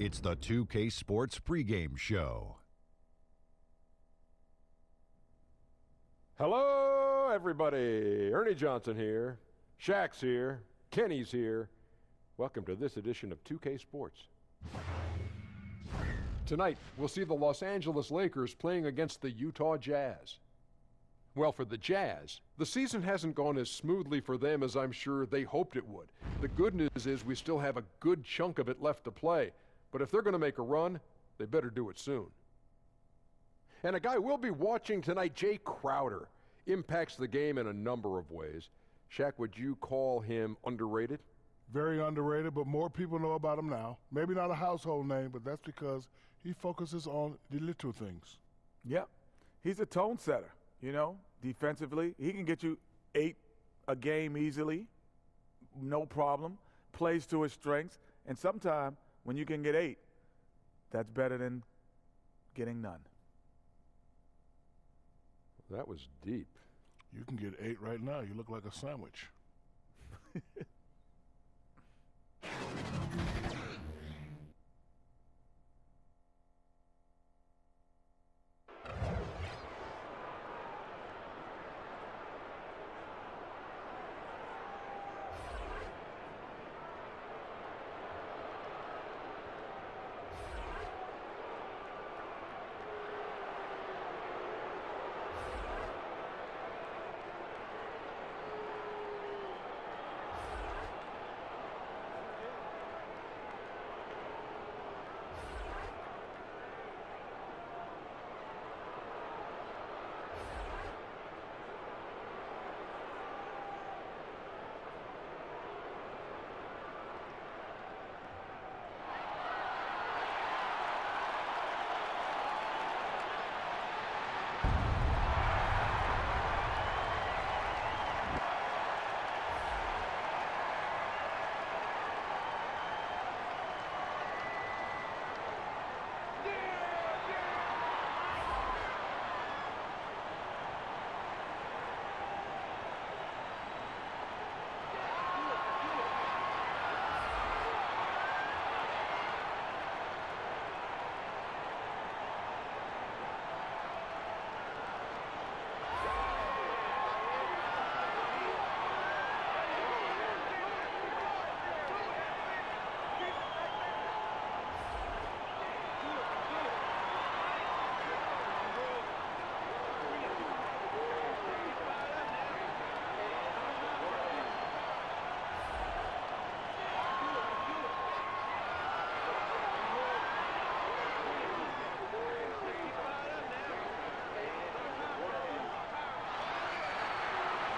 It's the 2K Sports pregame show. Hello, everybody. Ernie Johnson here. Shaq's here. Kenny's here. Welcome to this edition of 2K Sports. Tonight, we'll see the Los Angeles Lakers playing against the Utah Jazz. Well, for the Jazz, the season hasn't gone as smoothly for them as I'm sure they hoped it would. The good news is we still have a good chunk of it left to play, but if they're going to make a run, they better do it soon. And a guy we'll be watching tonight, Jay Crowder, impacts the game in a number of ways. Shaq, would you call him underrated? Very underrated, but more people know about him now. Maybe not a household name, but that's because he focuses on the little things. Yep. He's a tone setter, you know, defensively. He can get you 8 a game easily, no problem, plays to his strengths, and sometimes when you can get 8, that's better than getting none. That was deep. You can get 8 right now. You look like a sandwich.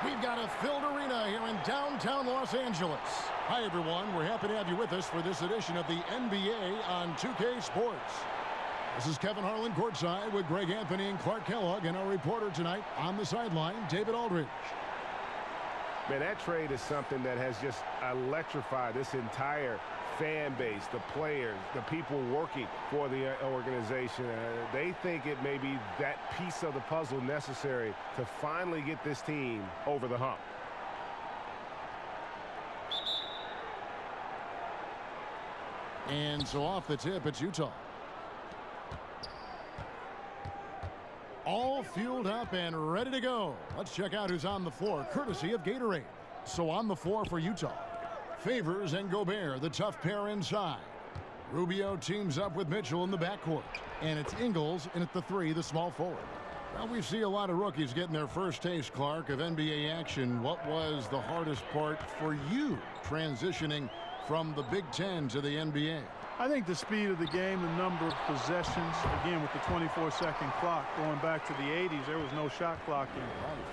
We've got a filled arena here in downtown Los Angeles. Hi, everyone. We're happy to have you with us for this edition of the NBA on 2K Sports. This is Kevin Harlan courtside with Greg Anthony and Clark Kellogg, and our reporter tonight on the sideline, David Aldridge. Man, that trade is something that has just electrified this entire fan base, the players, the people working for the organization. They think it may be that piece of the puzzle necessary to finally get this team over the hump. And so off the tip, it's Utah. All fueled up and ready to go. Let's check out who's on the floor, courtesy of Gatorade. So on the floor for Utah, Favors and Gobert, the tough pair inside. Rubio teams up with Mitchell in the backcourt. And it's Ingles in at the 3, the small forward. Well, we see a lot of rookies getting their first taste, Clark, of NBA action. What was the hardest part for you transitioning from the Big Ten to the NBA? I think the speed of the game, the number of possessions, again with the 24-second clock. Going back to the 80s, there was no shot clock in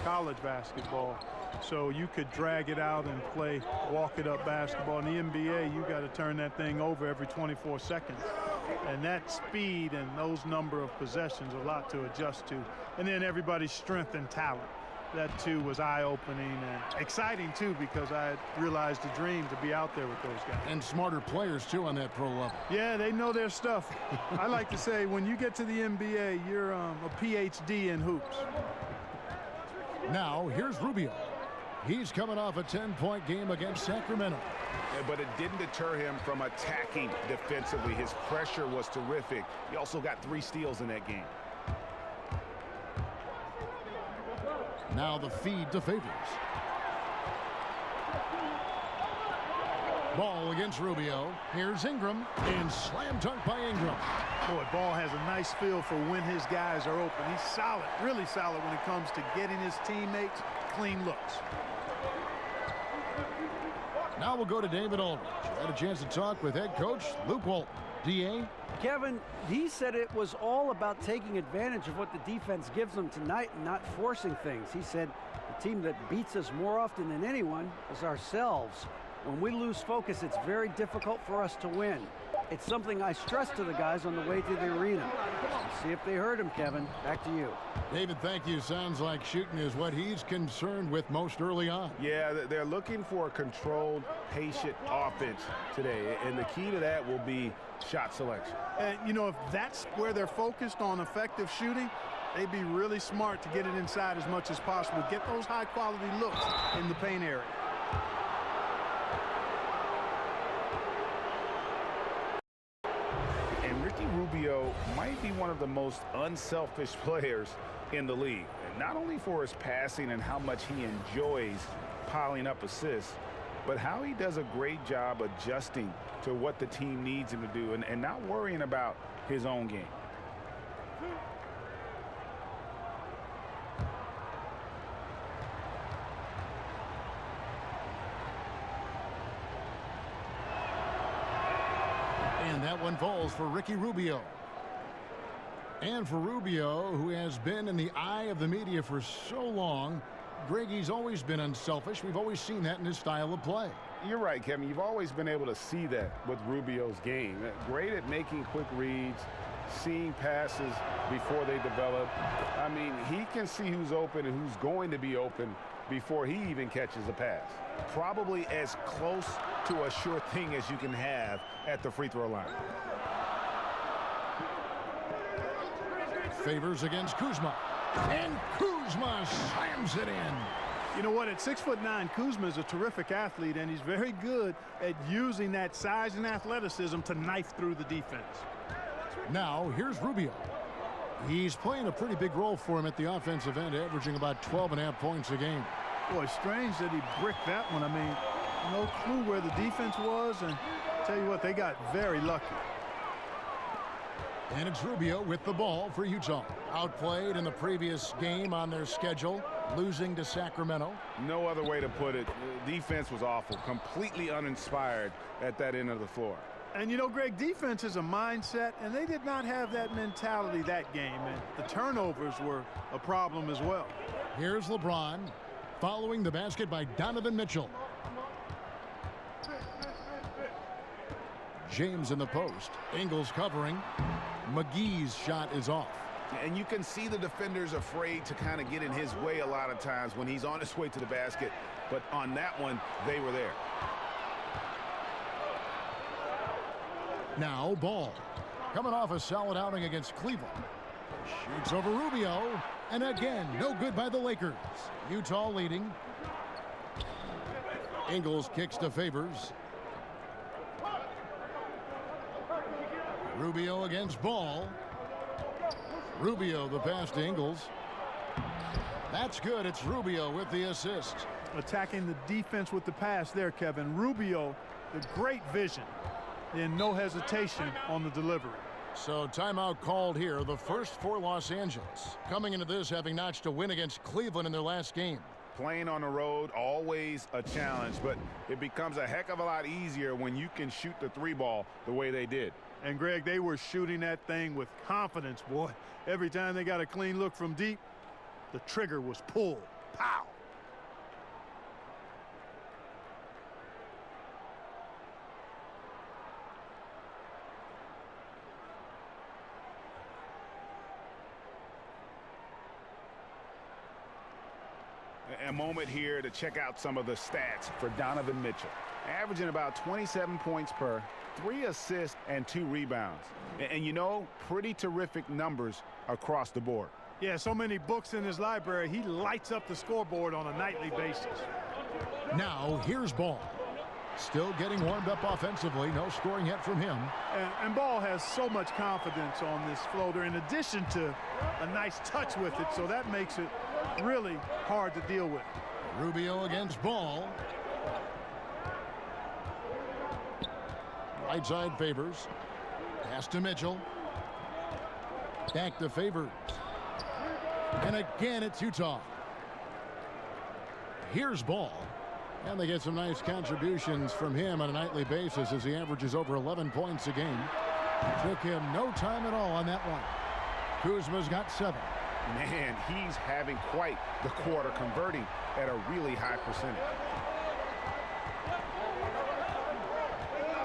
college basketball. So you could drag it out and play walk-it-up basketball. In the NBA, you got to turn that thing over every 24 seconds. And that speed and those number of possessions, a lot to adjust to. And then everybody's strength and talent. That, too, was eye-opening and exciting, too, because I had realized a dream to be out there with those guys. And smarter players, too, on that pro level. Yeah, they know their stuff. I like to say, when you get to the NBA, you're a PhD in hoops. Now, here's Rubio. He's coming off a 10-point game against Sacramento. Yeah, but it didn't deter him from attacking defensively. His pressure was terrific. He also got 3 steals in that game. Now the feed to Favors. Ball against Rubio. Here's Ingram. And slam dunk by Ingram. Boy, Ball has a nice feel for when his guys are open. He's solid, really solid when it comes to getting his teammates clean looks. Now we'll go to David Aldridge. Had a chance to talk with head coach Luke Walton. D.A.? Kevin, he said it was all about taking advantage of what the defense gives them tonight and not forcing things. He said the team that beats us more often than anyone is ourselves. When we lose focus, it's very difficult for us to win. It's something I stressed to the guys on the way to the arena. Let's see if they heard him, Kevin. Back to you. David, thank you. Sounds like shooting is what he's concerned with most early on. Yeah, they're looking for a controlled, patient offense today, and the key to that will be shot selection. And, you know, if that's where they're focused on effective shooting, they'd be really smart to get it inside as much as possible. Get those high-quality looks in the paint area. Rubio might be one of the most unselfish players in the league, and not only for his passing and how much he enjoys piling up assists, but how he does a great job adjusting to what the team needs him to do and not worrying about his own game. And that one falls for Ricky Rubio. And for Rubio, who has been in the eye of the media for so long, Greg, he's always been unselfish. We've always seen that in his style of play. You're right, Kevin. You've always been able to see that with Rubio's game. Great at making quick reads, seeing passes before they develop. I mean, he can see who's open and who's going to be open before he even catches a pass. Probably as close to a sure thing as you can have at the free throw line. Favors against Kuzma. And Kuzma slams it in. You know what? At 6'9", Kuzma is a terrific athlete, and he's very good at using that size and athleticism to knife through the defense. Now, here's Rubio. He's playing a pretty big role for him at the offensive end, averaging about 12.5 points a game. Boy, strange that he bricked that one. I mean, no clue where the defense was, and tell you what, they got very lucky. And it's Rubio with the ball for Utah. Outplayed in the previous game on their schedule, losing to Sacramento. No other way to put it. The defense was awful, completely uninspired at that end of the floor. And, you know, Greg, defense is a mindset, and they did not have that mentality that game, and the turnovers were a problem as well. Here's LeBron following the basket by Donovan Mitchell. James in the post. Ingles covering. McGee's shot is off. And you can see the defenders afraid to kind of get in his way a lot of times when he's on his way to the basket. But on that one, they were there. Now Ball. Coming off a solid outing against Cleveland. Shoots over Rubio. And again, no good by the Lakers. Utah leading. Ingles kicks to Favors. Rubio against Ball. Rubio the pass to Ingles. That's good. It's Rubio with the assist. Attacking the defense with the pass there, Kevin. Rubio, the great vision, and no hesitation on the delivery. So timeout called here, the first for Los Angeles. Coming into this having notched a win against Cleveland in their last game. Playing on the road, always a challenge, but it becomes a heck of a lot easier when you can shoot the three ball the way they did. And, Greg, they were shooting that thing with confidence, boy. Every time they got a clean look from deep, the trigger was pulled. Pow! A moment here to check out some of the stats for Donovan Mitchell. Averaging about 27 points per, 3 assists, and 2 rebounds. And you know, pretty terrific numbers across the board. Yeah, so many books in his library. He lights up the scoreboard on a nightly basis. Now here's Ball. Still getting warmed up offensively. No scoring yet from him. And Ball has so much confidence on this floater in addition to a nice touch with it, so that makes it really hard to deal with. Rubio against Ball. Right side Favors. Pass to Mitchell. Back to Favors. And again it's Utah. Here's Ball. And they get some nice contributions from him on a nightly basis as he averages over 11 points a game. Took him no time at all on that one. Kuzma's got 7. Man, he's having quite the quarter, converting at a really high percentage.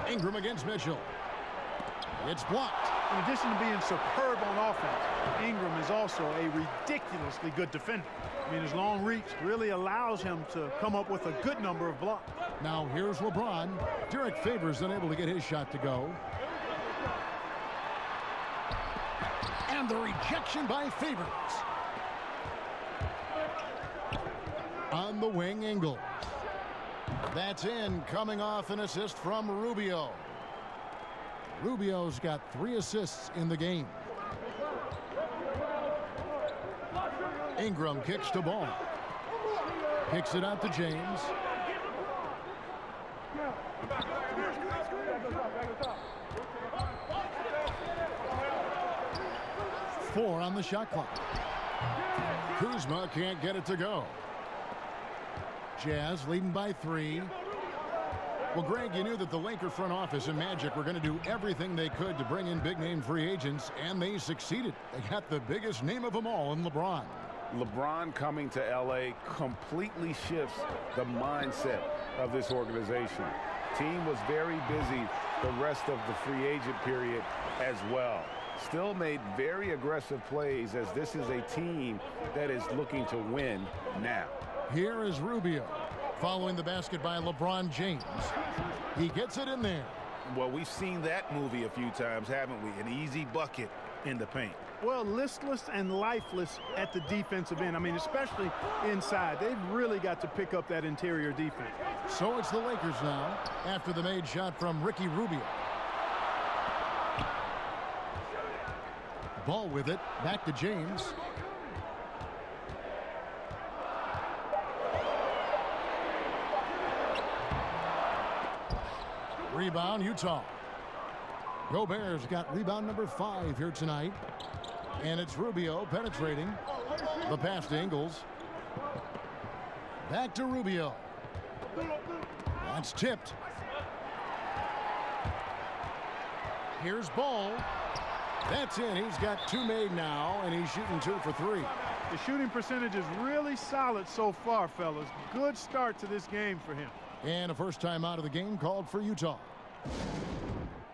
Ingram against Mitchell. It's blocked. In addition to being superb on offense, Ingram is also a ridiculously good defender. I mean, his long reach really allows him to come up with a good number of blocks. Now here's LeBron. Derek Favors unable to get his shot to go. And the rejection by Favors. On the wing, Ingles. That's in, coming off an assist from Rubio. Rubio's got 3 assists in the game. Ingram kicks to Ball. Kicks it out to James. Four on the shot clock. Kuzma can't get it to go. Jazz leading by 3. Well, Greg, you knew that the Laker front office and Magic were going to do everything they could to bring in big-name free agents, and they succeeded. They got the biggest name of them all in LeBron. LeBron coming to L.A. completely shifts the mindset of this organization. Team was very busy the rest of the free agent period as well. Still made very aggressive plays as this is a team that is looking to win now. Here is Rubio following the basket by LeBron James. He gets it in there. Well, we've seen that movie a few times, haven't we? An easy bucket in the paint. Well, listless and lifeless at the defensive end. I mean, especially inside. They've really got to pick up that interior defense. So it's the Lakers now after the made shot from Ricky Rubio. Ball with it. Back to James. Rebound, Utah. Gobert's got rebound number 5 here tonight. And it's Rubio penetrating. The pass to Ingles. Back to Rubio. That's tipped. Here's Ball. That's in. He's got 2 made now, and he's shooting 2 for 3. The shooting percentage is really solid so far, fellas. Good start to this game for him. And a first time out of the game called for Utah.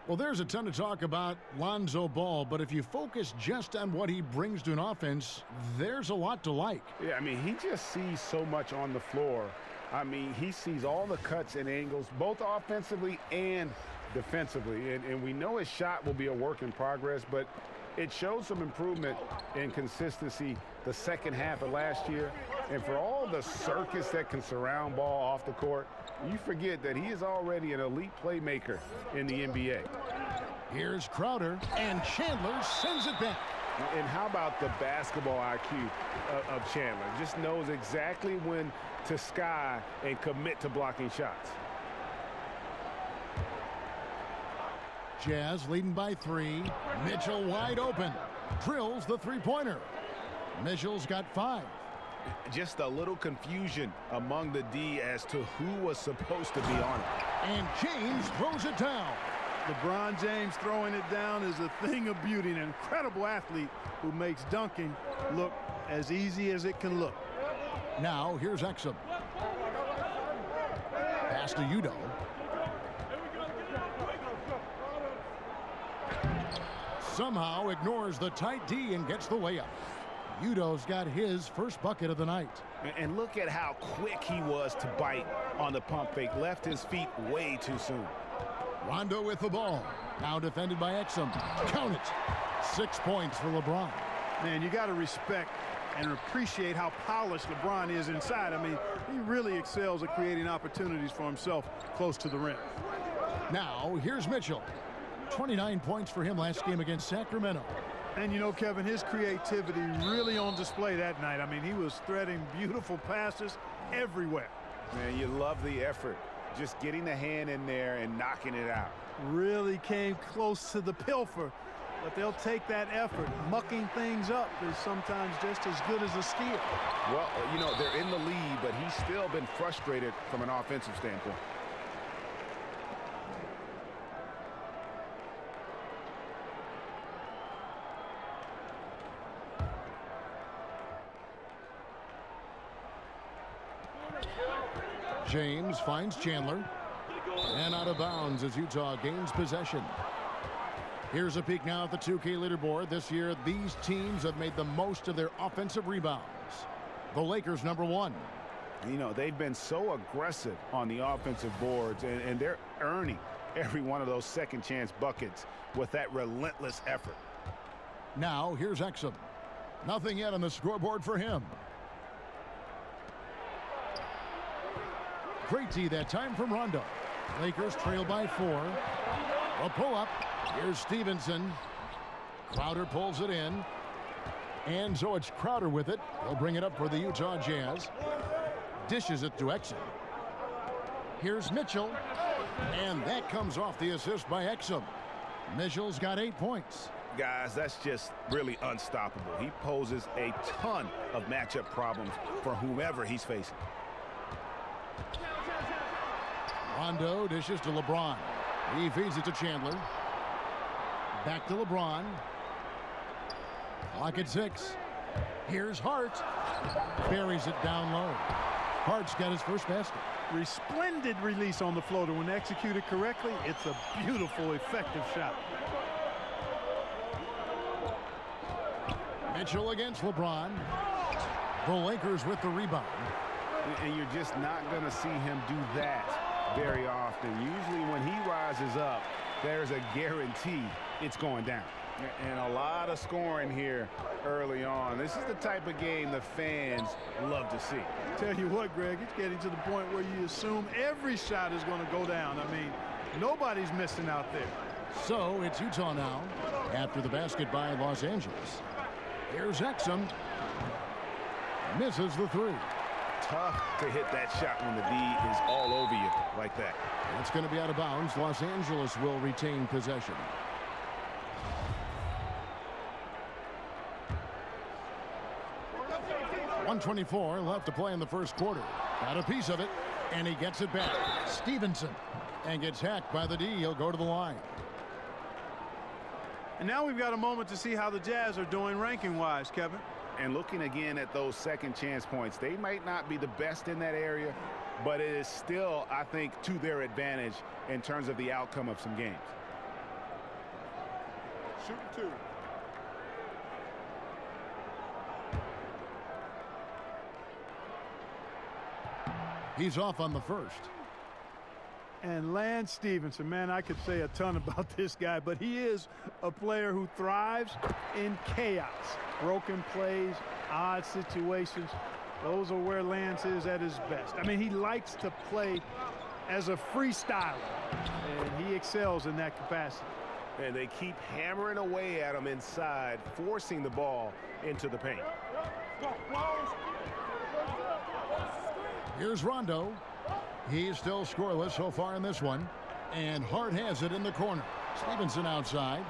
Well, there's a ton to talk about Lonzo Ball, but if you focus just on what he brings to an offense, there's a lot to like. Yeah, I mean, he just sees so much on the floor. I mean, he sees all the cuts and angles, both offensively and defensively. And we know his shot will be a work in progress, but it showed some improvement in consistency the second half of last year. And for all the circus that can surround Ball off the court, you forget that he is already an elite playmaker in the NBA. Here's Crowder, and Chandler sends it back. And how about the basketball IQ of Chandler? Just knows exactly when to sky and commit to blocking shots. Jazz leading by 3. Mitchell wide open. Drills the three-pointer. Mitchell's got 5. Just a little confusion among the D as to who was supposed to be on it. And James throws it down. LeBron James throwing it down is a thing of beauty. An incredible athlete who makes dunking look as easy as it can look. Now here's Exum. Pass to Udo. Somehow ignores the tight D and gets the layup. Udo's got his first bucket of the night. And look at how quick he was to bite on the pump fake. Left his feet way too soon. Rondo with the ball. Now defended by Exum. Count it. 6 points for LeBron. Man, you got to respect and appreciate how polished LeBron is inside. I mean, he really excels at creating opportunities for himself close to the rim. Now, here's Mitchell. 29 points for him last game against Sacramento. And you know, Kevin, his creativity really on display that night. I mean, he was threading beautiful passes everywhere. Man, you love the effort. Just getting the hand in there and knocking it out. Really came close to the pilfer, but they'll take that effort. Mucking things up is sometimes just as good as a steal. Well, you know, they're in the lead, but he's still been frustrated from an offensive standpoint. James finds Chandler. And out of bounds as Utah gains possession. Here's a peek now at the 2K leaderboard. This year, these teams have made the most of their offensive rebounds. The Lakers #1. You know, they've been so aggressive on the offensive boards, and they're earning every one of those second chance buckets with that relentless effort. Now, here's Exum. Nothing yet on the scoreboard for him. Great D that time from Rondo. Lakers trail by 4. A pull-up. Here's Stevenson. Crowder pulls it in. And so it's Crowder with it. He'll bring it up for the Utah Jazz. Dishes it to Exum. Here's Mitchell. And that comes off the assist by Exum. Mitchell's got 8 points. Guys, that's just really unstoppable. He poses a ton of matchup problems for whomever he's facing. Rondo dishes to LeBron. He feeds it to Chandler. Back to LeBron. Clock at 6. Here's Hart. Buries it down low. Hart's got his first basket. Resplendent release on the floater. When executed correctly, it's a beautiful, effective shot. Mitchell against LeBron. The Lakers with the rebound. And you're just not going to see him do that very often. Usually when he rises up, there's a guarantee it's going down. And a lot of scoring here early on. This is the type of game the fans love to see. Tell you what, Greg, it's getting to the point where you assume every shot is going to go down. I mean, nobody's missing out there. So it's Utah now after the basket by Los Angeles. Here's Exum. Misses the 3. Tough to hit that shot when the D is all over you like that. It's going to be out of bounds. Los Angeles will retain possession. .124 left to play in the first quarter. Got a piece of it, and he gets it back. Stevenson, and gets hacked by the D. He'll go to the line. And now we've got a moment to see how the Jazz are doing ranking-wise, Kevin. And looking again at those second chance points, they might not be the best in that area, but it is still, I think, to their advantage in terms of the outcome of some games. Shooting 2. He's off on the first. And Lance Stevenson, man, I could say a ton about this guy, but he is a player who thrives in chaos. Broken plays, odd situations. Those are where Lance is at his best. I mean, he likes to play as a freestyler, and he excels in that capacity. And they keep hammering away at him inside, forcing the ball into the paint. Here's Rondo. He's still scoreless so far in this one. And Hart has it in the corner. Stevenson outside.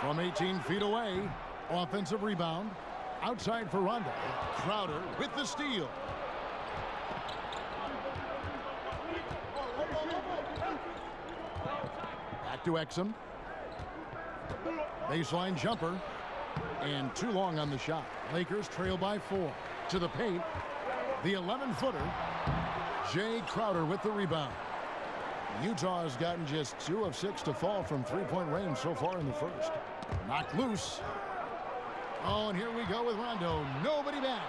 From 18 feet away, offensive rebound. Outside for Rondo. Crowder with the steal. Back to Exum. Baseline jumper. And too long on the shot. Lakers trail by 4. To the paint. The 11-footer. Jay Crowder with the rebound. Utah has gotten just 2 of 6 to fall from three-point range so far in the first. Knocked loose. Oh, and here we go with Rondo. Nobody back.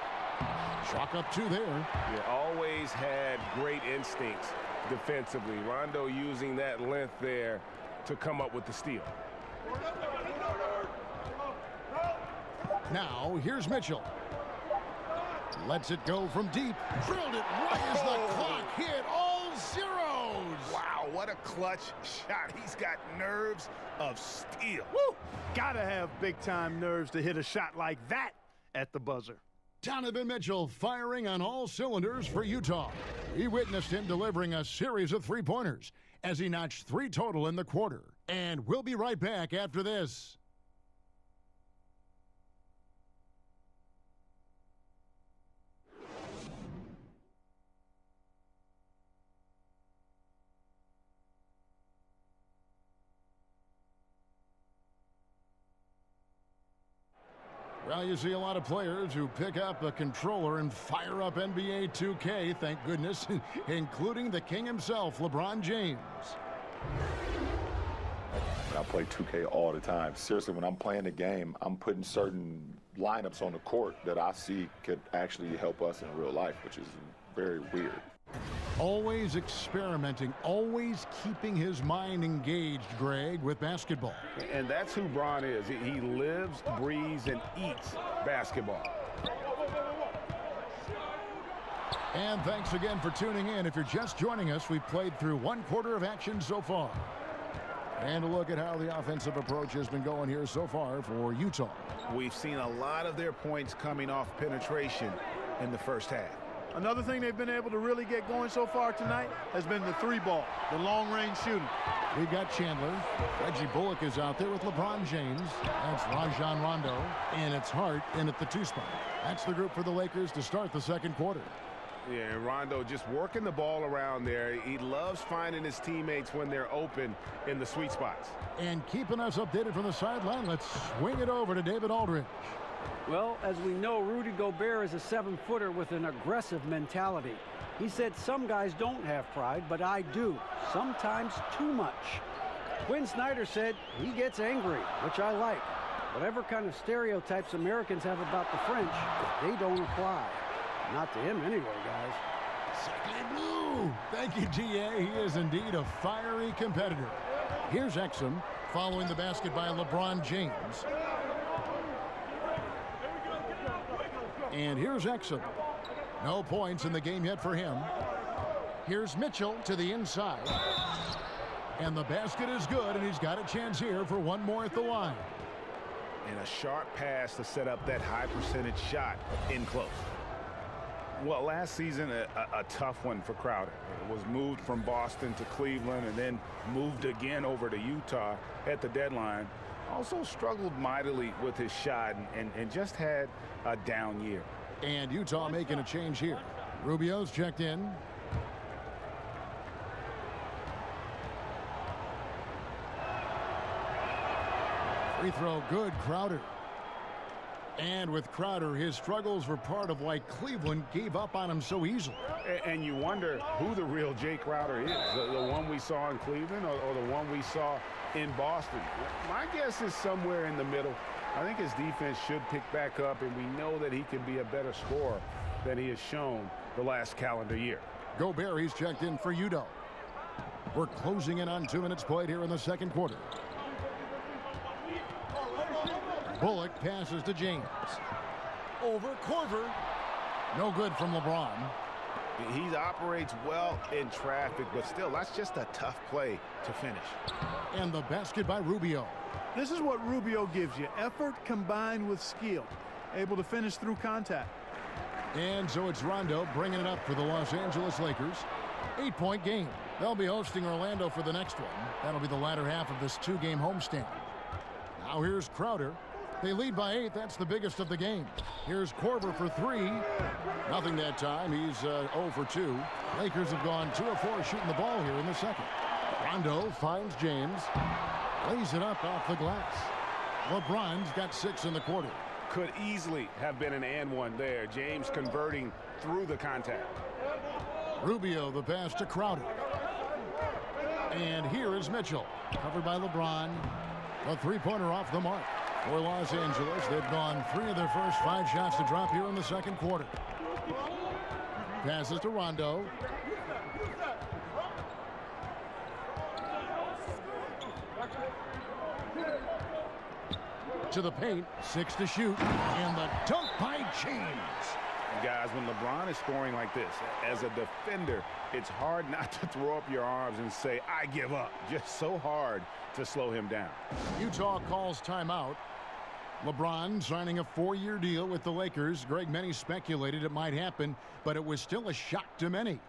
Chalk up 2 there. You always had great instincts defensively. Rondo using that length there to come up with the steal. Now, here's Mitchell. Lets it go from deep. Drilled it right as the clock hit all zeros. Wow, what a clutch shot. He's got nerves of steel. Woo! Gotta have big-time nerves to hit a shot like that at the buzzer. Donovan Mitchell firing on all cylinders for Utah. We witnessed him delivering a series of three-pointers as he notched 3 total in the quarter. And we'll be right back after this. Well, you see a lot of players who pick up a controller and fire up NBA 2K, thank goodness, including the king himself, LeBron James. I play 2K all the time. Seriously, when I'm playing the game, I'm putting certain lineups on the court that I see could actually help us in real life, which is very weird. Always experimenting, always keeping his mind engaged, Greg, with basketball. And that's who Bron is. He lives, breathes, and eats basketball. And thanks again for tuning in. If you're just joining us, we've played through 1 quarter of action so far. And a look at how the offensive approach has been going here so far for Utah. We've seen a lot of their points coming off penetration in the first half. Another thing they've been able to really get going so far tonight has been the 3-ball, the long-range shooting. We've got Chandler. Reggie Bullock is out there with LeBron James. That's Rajon Rondo. And it's Hart in at the 2 spot. That's the group for the Lakers to start the second quarter. Yeah, and Rondo just working the ball around there. He loves finding his teammates when they're open in the sweet spots. And keeping us updated from the sideline, let's swing it over to David Aldridge. Well, as we know, Rudy Gobert is a 7-footer with an aggressive mentality. He said some guys don't have pride, but I do. Sometimes too much. Quinn Snyder said he gets angry, which I like. Whatever kind of stereotypes Americans have about the French, they don't apply. Not to him anyway, guys. Sacre bleu! Thank you, G.A. He is indeed a fiery competitor. Here's Exum following the basket by LeBron James. And here's Exum. No points in the game yet for him. Here's Mitchell to the inside. And the basket is good, and he's got a chance here for one more at the line. And a sharp pass to set up that high percentage shot in close. Well, last season, a tough one for Crowder. It was moved from Boston to Cleveland and then moved again over to Utah at the deadline. Also struggled mightily with his shot and just had a down year. And Utah making a change here. Rubio's checked in. Free throw good, Crowder. And with Crowder, his struggles were part of why Cleveland gave up on him so easily. And you wonder who the real Jay Crowder is, the one we saw in Cleveland or the one we saw in Boston. My guess is somewhere in the middle. I think his defense should pick back up, and we know that he can be a better scorer than he has shown the last calendar year. Gobert, he's checked in for Udo. We're closing in on 2 minutes played here in the second quarter. Bullock passes to James. Over Korver. No good from LeBron. He operates well in traffic, but still, that's just a tough play to finish. And the basket by Rubio. This is what Rubio gives you. Effort combined with skill. Able to finish through contact. And so it's Rondo bringing it up for the Los Angeles Lakers. 8-point game. They'll be hosting Orlando for the next one. That'll be the latter half of this 2-game homestand. Now here's Crowder. They lead by 8. That's the biggest of the game. Here's Korver for 3. Nothing that time. He's 0 for 2. Lakers have gone 2 of 4 shooting the ball here in the second. Rondo finds James. Lays it up off the glass. LeBron's got 6 in the quarter. Could easily have been an and one there. James converting through the contact. Rubio, the pass to Crowder. And here is Mitchell. Covered by LeBron. A 3-pointer off the mark. For Los Angeles, they've gone 3 of their first 5 shots to drop here in the second quarter. Passes to Rondo. To the paint, 6 to shoot, and the dunk by James. Guys, when LeBron is scoring like this, as a defender, it's hard not to throw up your arms and say, I give up. Just so hard to slow him down. Utah calls timeout. LeBron signing a 4-year deal with the Lakers. Greg, many speculated it might happen, but it was still a shock to many.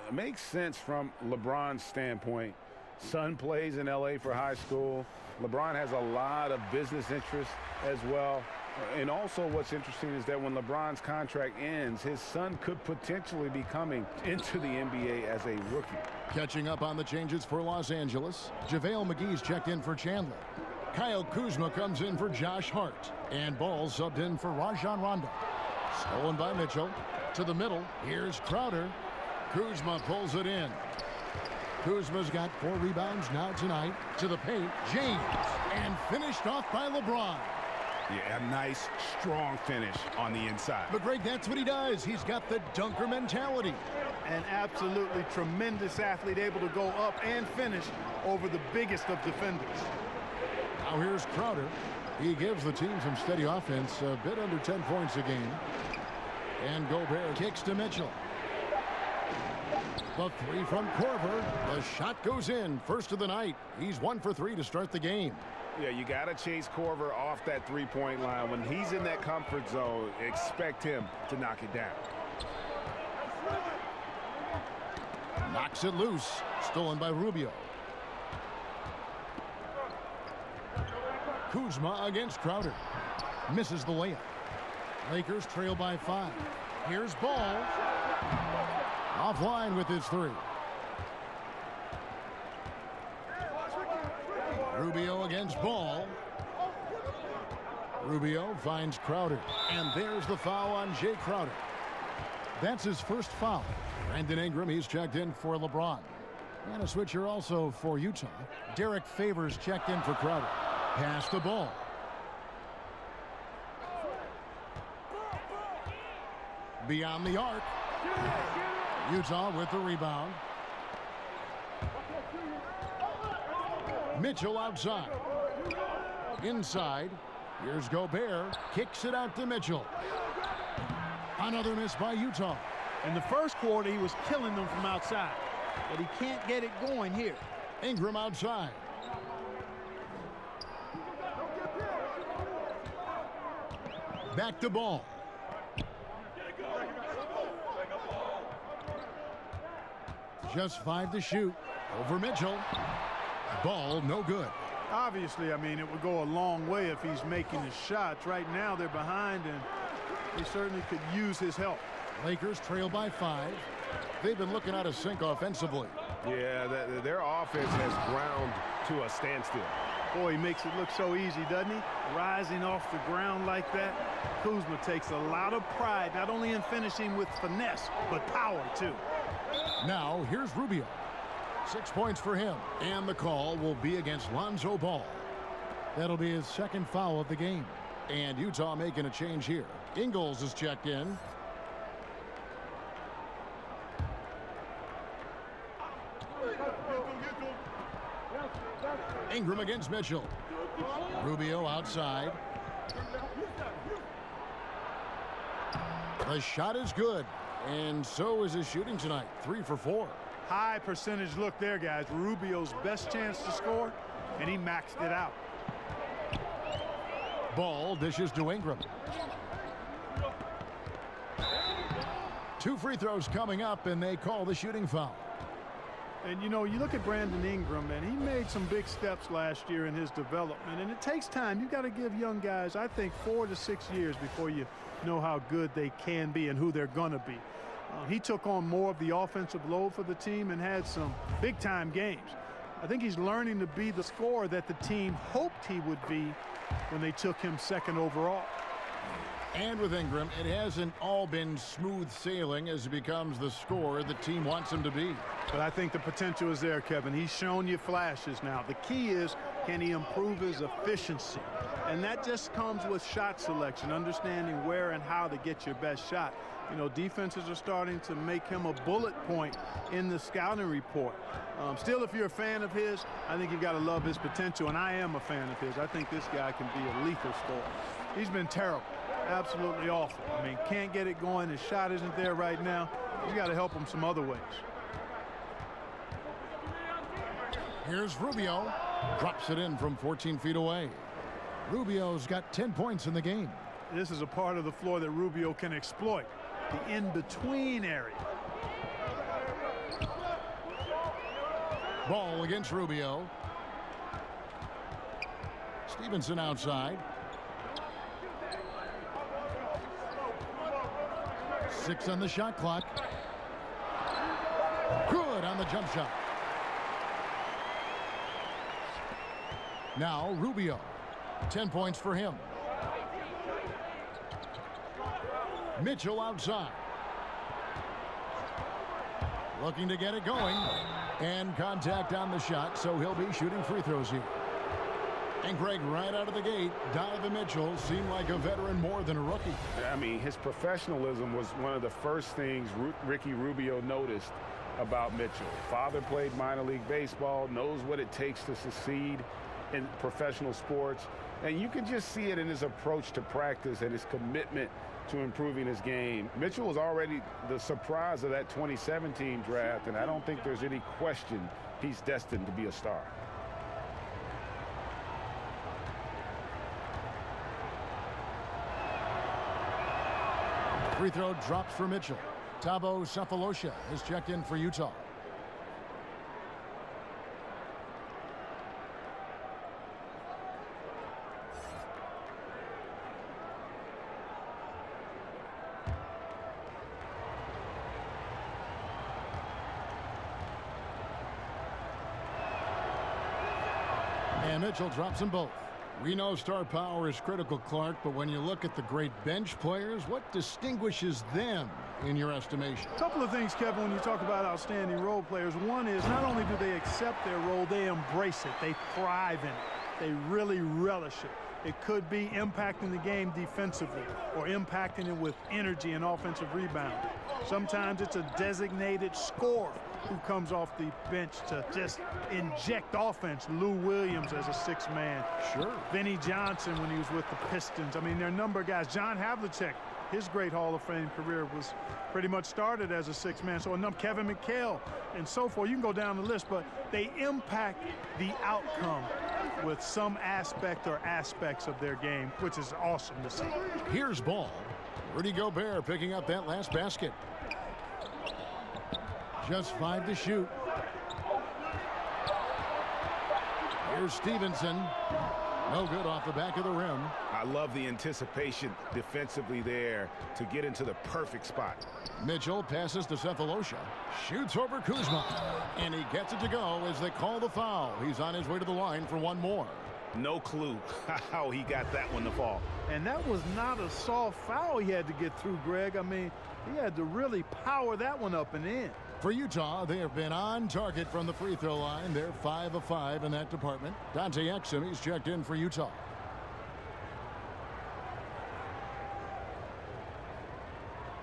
It makes sense from LeBron's standpoint. Son plays in L.A. for high school. LeBron has a lot of business interests as well. And also what's interesting is that when LeBron's contract ends, his son could potentially be coming into the NBA as a rookie. Catching up on the changes for Los Angeles, JaVale McGee's checked in for Chandler. Kyle Kuzma comes in for Josh Hart. And Ball subbed in for Rajon Rondo. Stolen by Mitchell. To the middle, here's Crowder. Kuzma pulls it in. Kuzma's got 4 rebounds now tonight. To the paint, James. And finished off by LeBron. Yeah, a nice, strong finish on the inside. But Greg, that's what he does. He's got the dunker mentality. An absolutely tremendous athlete, able to go up and finish over the biggest of defenders. Now here's Crowder. He gives the team some steady offense, a bit under 10 points a game. And Gobert kicks to Mitchell. The 3 from Korver. The shot goes in. First of the night. He's 1 for 3 to start the game. Yeah, you got to chase Korver off that three-point line. When he's in that comfort zone, expect him to knock it down. Knocks it loose. Stolen by Rubio. Kuzma against Crowder. Misses the layup. Lakers trail by 5. Here's Ball. Offline with his 3. Rubio against Ball. Rubio finds Crowder. And there's the foul on Jay Crowder. That's his first foul. Brandon Ingram, he's checked in for LeBron. And a switcher also for Utah. Derek Favors checked in for Crowder. Pass the Ball. Beyond the arc. Utah with the rebound. Mitchell outside. Inside. Here's Gobert. Kicks it out to Mitchell. Another miss by Utah. In the first quarter, he was killing them from outside, but he can't get it going here. Ingram outside. Back to Ball. Just 5 to shoot. Over Mitchell. Ball no good. Obviously, I mean, it would go a long way if he's making his shots. Right now, they're behind, and they certainly could use his help. Lakers trail by 5. They've been looking out of sync offensively. Yeah, their offense has ground to a standstill. Boy, he makes it look so easy, doesn't he? Rising off the ground like that. Kuzma takes a lot of pride, not only in finishing with finesse, but power, too. Now, here's Rubio. 6 points for him. And the call will be against Lonzo Ball. That'll be his second foul of the game. And Utah making a change here. Ingles is checked in. Ingram against Mitchell. Rubio outside. The shot is good. And so is his shooting tonight. 3 for 4. High percentage look there, guys. Rubio's best chance to score, and he maxed it out. Ball dishes to Ingram. 2 free throws coming up, and they call the shooting foul. And, you know, you look at Brandon Ingram, and he made some big steps last year in his development, and it takes time. You've got to give young guys, I think, 4 to 6 years before you know how good they can be and who they're going to be. He took on more of the offensive load for the team and had some big-time games. I think he's learning to be the scorer that the team hoped he would be when they took him second overall. And with Ingram, it hasn't all been smooth sailing as he becomes the scorer the team wants him to be. But I think the potential is there, Kevin. He's shown you flashes now. The key is, can he improve his efficiency? And that just comes with shot selection, understanding where and how to get your best shot. You know, defenses are starting to make him a bullet point in the scouting report. Still, if you're a fan of his, I think you've got to love his potential, and I am a fan of his. I think this guy can be a lethal scorer. He's been terrible, absolutely awful. I mean, can't get it going. His shot isn't there right now. You got to help him some other ways. Here's Rubio. Drops it in from 14 feet away. Rubio's got 10 points in the game. This is a part of the floor that Rubio can exploit, the in-between area. Ball against Rubio. Stevenson outside. 6 on the shot clock. Good on the jump shot. Now Rubio. 10 points for him. Mitchell outside. Looking to get it going. And contact on the shot, so he'll be shooting free throws here. And Greg, right out of the gate, Donovan Mitchell seemed like a veteran more than a rookie. I mean, his professionalism was one of the first things Ricky Rubio noticed about Mitchell. Father played minor league baseball, knows what it takes to succeed in professional sports. And you can just see it in his approach to practice and his commitment to improving his game. Mitchell was already the surprise of that 2017 draft, and I don't think there's any question he's destined to be a star. Free throw drops for Mitchell. Thabo Sefolosha has checked in for Utah. And Mitchell drops them both. We know star power is critical, Clark, but when you look at the great bench players, what distinguishes them in your estimation? A couple of things, Kevin, when you talk about outstanding role players. One is not only do they accept their role, they embrace it. They thrive in it. They really relish it. It could be impacting the game defensively or impacting it with energy and offensive rebound. Sometimes it's a designated scorer who comes off the bench to just inject offense. Lou Williams as a sixth man. Sure. Vinnie Johnson when he was with the Pistons. I mean, there are a number of guys. John Havlicek, his great Hall of Fame career was pretty much started as a sixth man. So a number, Kevin McHale and so forth. You can go down the list, but they impact the outcome with some aspect or aspects of their game, which is awesome to see. Here's ball. Rudy Gobert picking up that last basket. Just 5 to shoot. Here's Stevenson. No good off the back of the rim. I love the anticipation defensively there to get into the perfect spot. Mitchell passes to Sefolosha. Shoots over Kuzma. And he gets it to go as they call the foul. He's on his way to the line for one more. No clue how he got that one to fall. And that was not a soft foul he had to get through, Greg. I mean, he had to really power that one up and in. For Utah, they have been on target from the free throw line. They're 5 of 5 in that department. Dante Exum, he's checked in for Utah.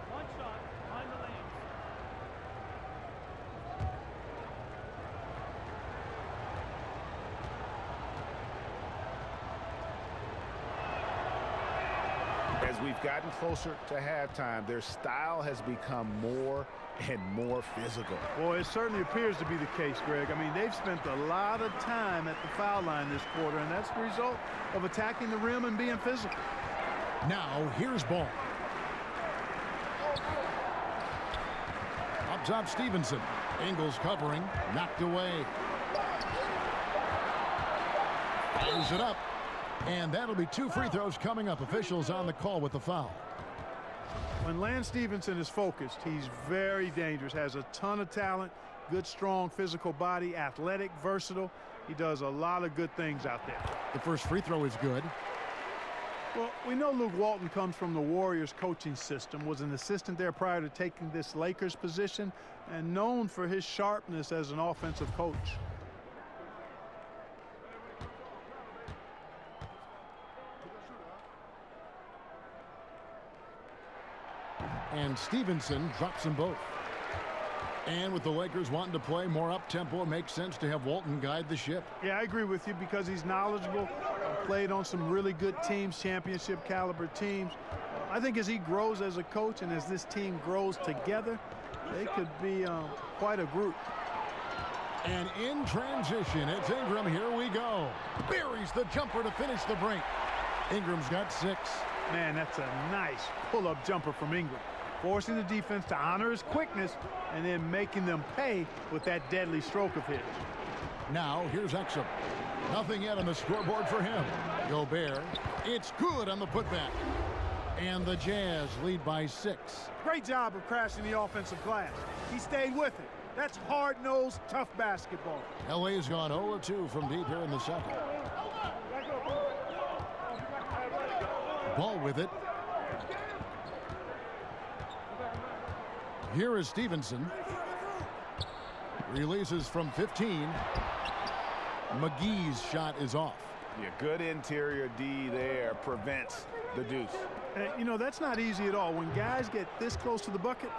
One shot, behind the lane. As we've gotten closer to halftime, their style has become more and more physical. Well, it certainly appears to be the case, Greg. I mean, they've spent a lot of time at the foul line this quarter, and that's the result of attacking the rim and being physical. Now, here's ball. Up top, Stevenson. Ingles covering, knocked away. Fires it up. And that'll be 2 free throws coming up. Officials on the call with the foul. When Lance Stevenson is focused, he's very dangerous, has a ton of talent, good, strong physical body, athletic, versatile. He does a lot of good things out there. The first free throw is good. Well, we know Luke Walton comes from the Warriors coaching system, was an assistant there prior to taking this Lakers position, and known for his sharpness as an offensive coach. And Stevenson drops them both. And with the Lakers wanting to play more up-tempo, it makes sense to have Walton guide the ship. Yeah, I agree with you because he's knowledgeable, played on some really good teams, championship caliber teams. I think as he grows as a coach and as this team grows together, they could be quite a group. And in transition, it's Ingram. Here we go. Buries the jumper to finish the break. Ingram's got 6. Man, that's a nice pull-up jumper from Ingram, forcing the defense to honor his quickness and then making them pay with that deadly stroke of his. Now, here's Exum. Nothing yet on the scoreboard for him. Gobert. It's good on the putback. And the Jazz lead by 6. Great job of crashing the offensive glass. He stayed with it. That's hard-nosed, tough basketball. LA's gone 0-2 from deep here in the second. Ball with it. Here is Stevenson. Releases from 15. McGee's shot is off. Yeah, good interior D there prevents the deuce. You know, that's not easy at all. When guys get this close to the bucket,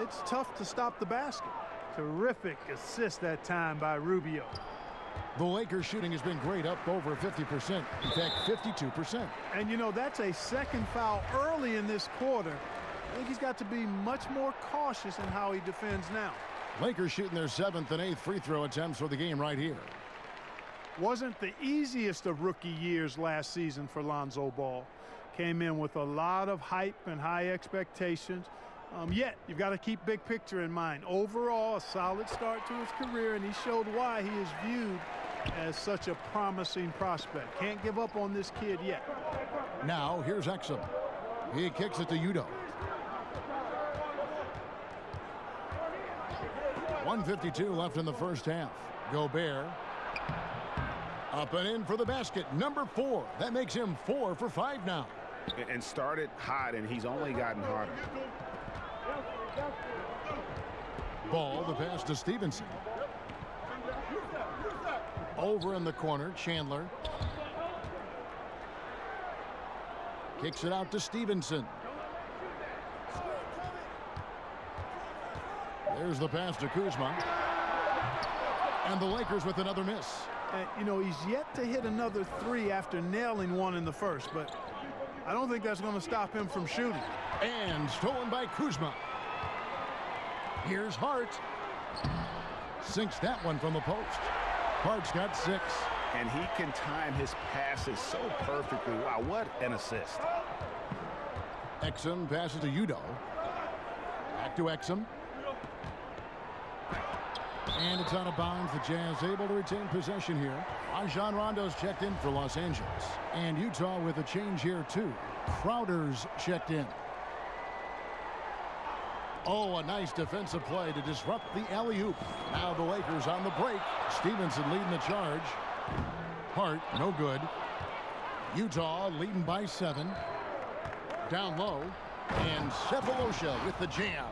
it's tough to stop the basket. Terrific assist that time by Rubio. The Lakers shooting has been great, up over 50%. In fact, 52%. And, you know, that's a second foul early in this quarter. I think he's got to be much more cautious in how he defends now. Lakers shooting their 7th and 8th free throw attempts for the game right here. Wasn't the easiest of rookie years last season for Lonzo Ball. Came in with a lot of hype and high expectations. Yet, you've got to keep big picture in mind. Overall, a solid start to his career, and he showed why he is viewed as such a promising prospect. Can't give up on this kid yet. Now, here's Exum. He kicks it to Udo. 1:52 left in the first half. Gobert. Up and in for the basket. Number 4. That makes him 4 for 5 now. And started hot, and he's only gotten harder. Ball, the pass to Stevenson. Over in the corner, Chandler. Kicks it out to Stevenson. There's the pass to Kuzma. And the Lakers with another miss. You know, he's yet to hit another 3 after nailing one in the first, but I don't think that's going to stop him from shooting. And stolen by Kuzma. Here's Hart. Sinks that one from the post. Hart's got 6. And he can time his passes so perfectly. Wow, what an assist. Exum passes to Udo. Back to Exum. And it's out of bounds. The Jazz able to retain possession here. Rajon Rondo's checked in for Los Angeles. And Utah with a change here, too. Crowder's checked in. Oh, a nice defensive play to disrupt the alley-oop. Now the Lakers on the break. Stevenson leading the charge. Hart, no good. Utah leading by 7. Down low. And Cephalosha with the jam.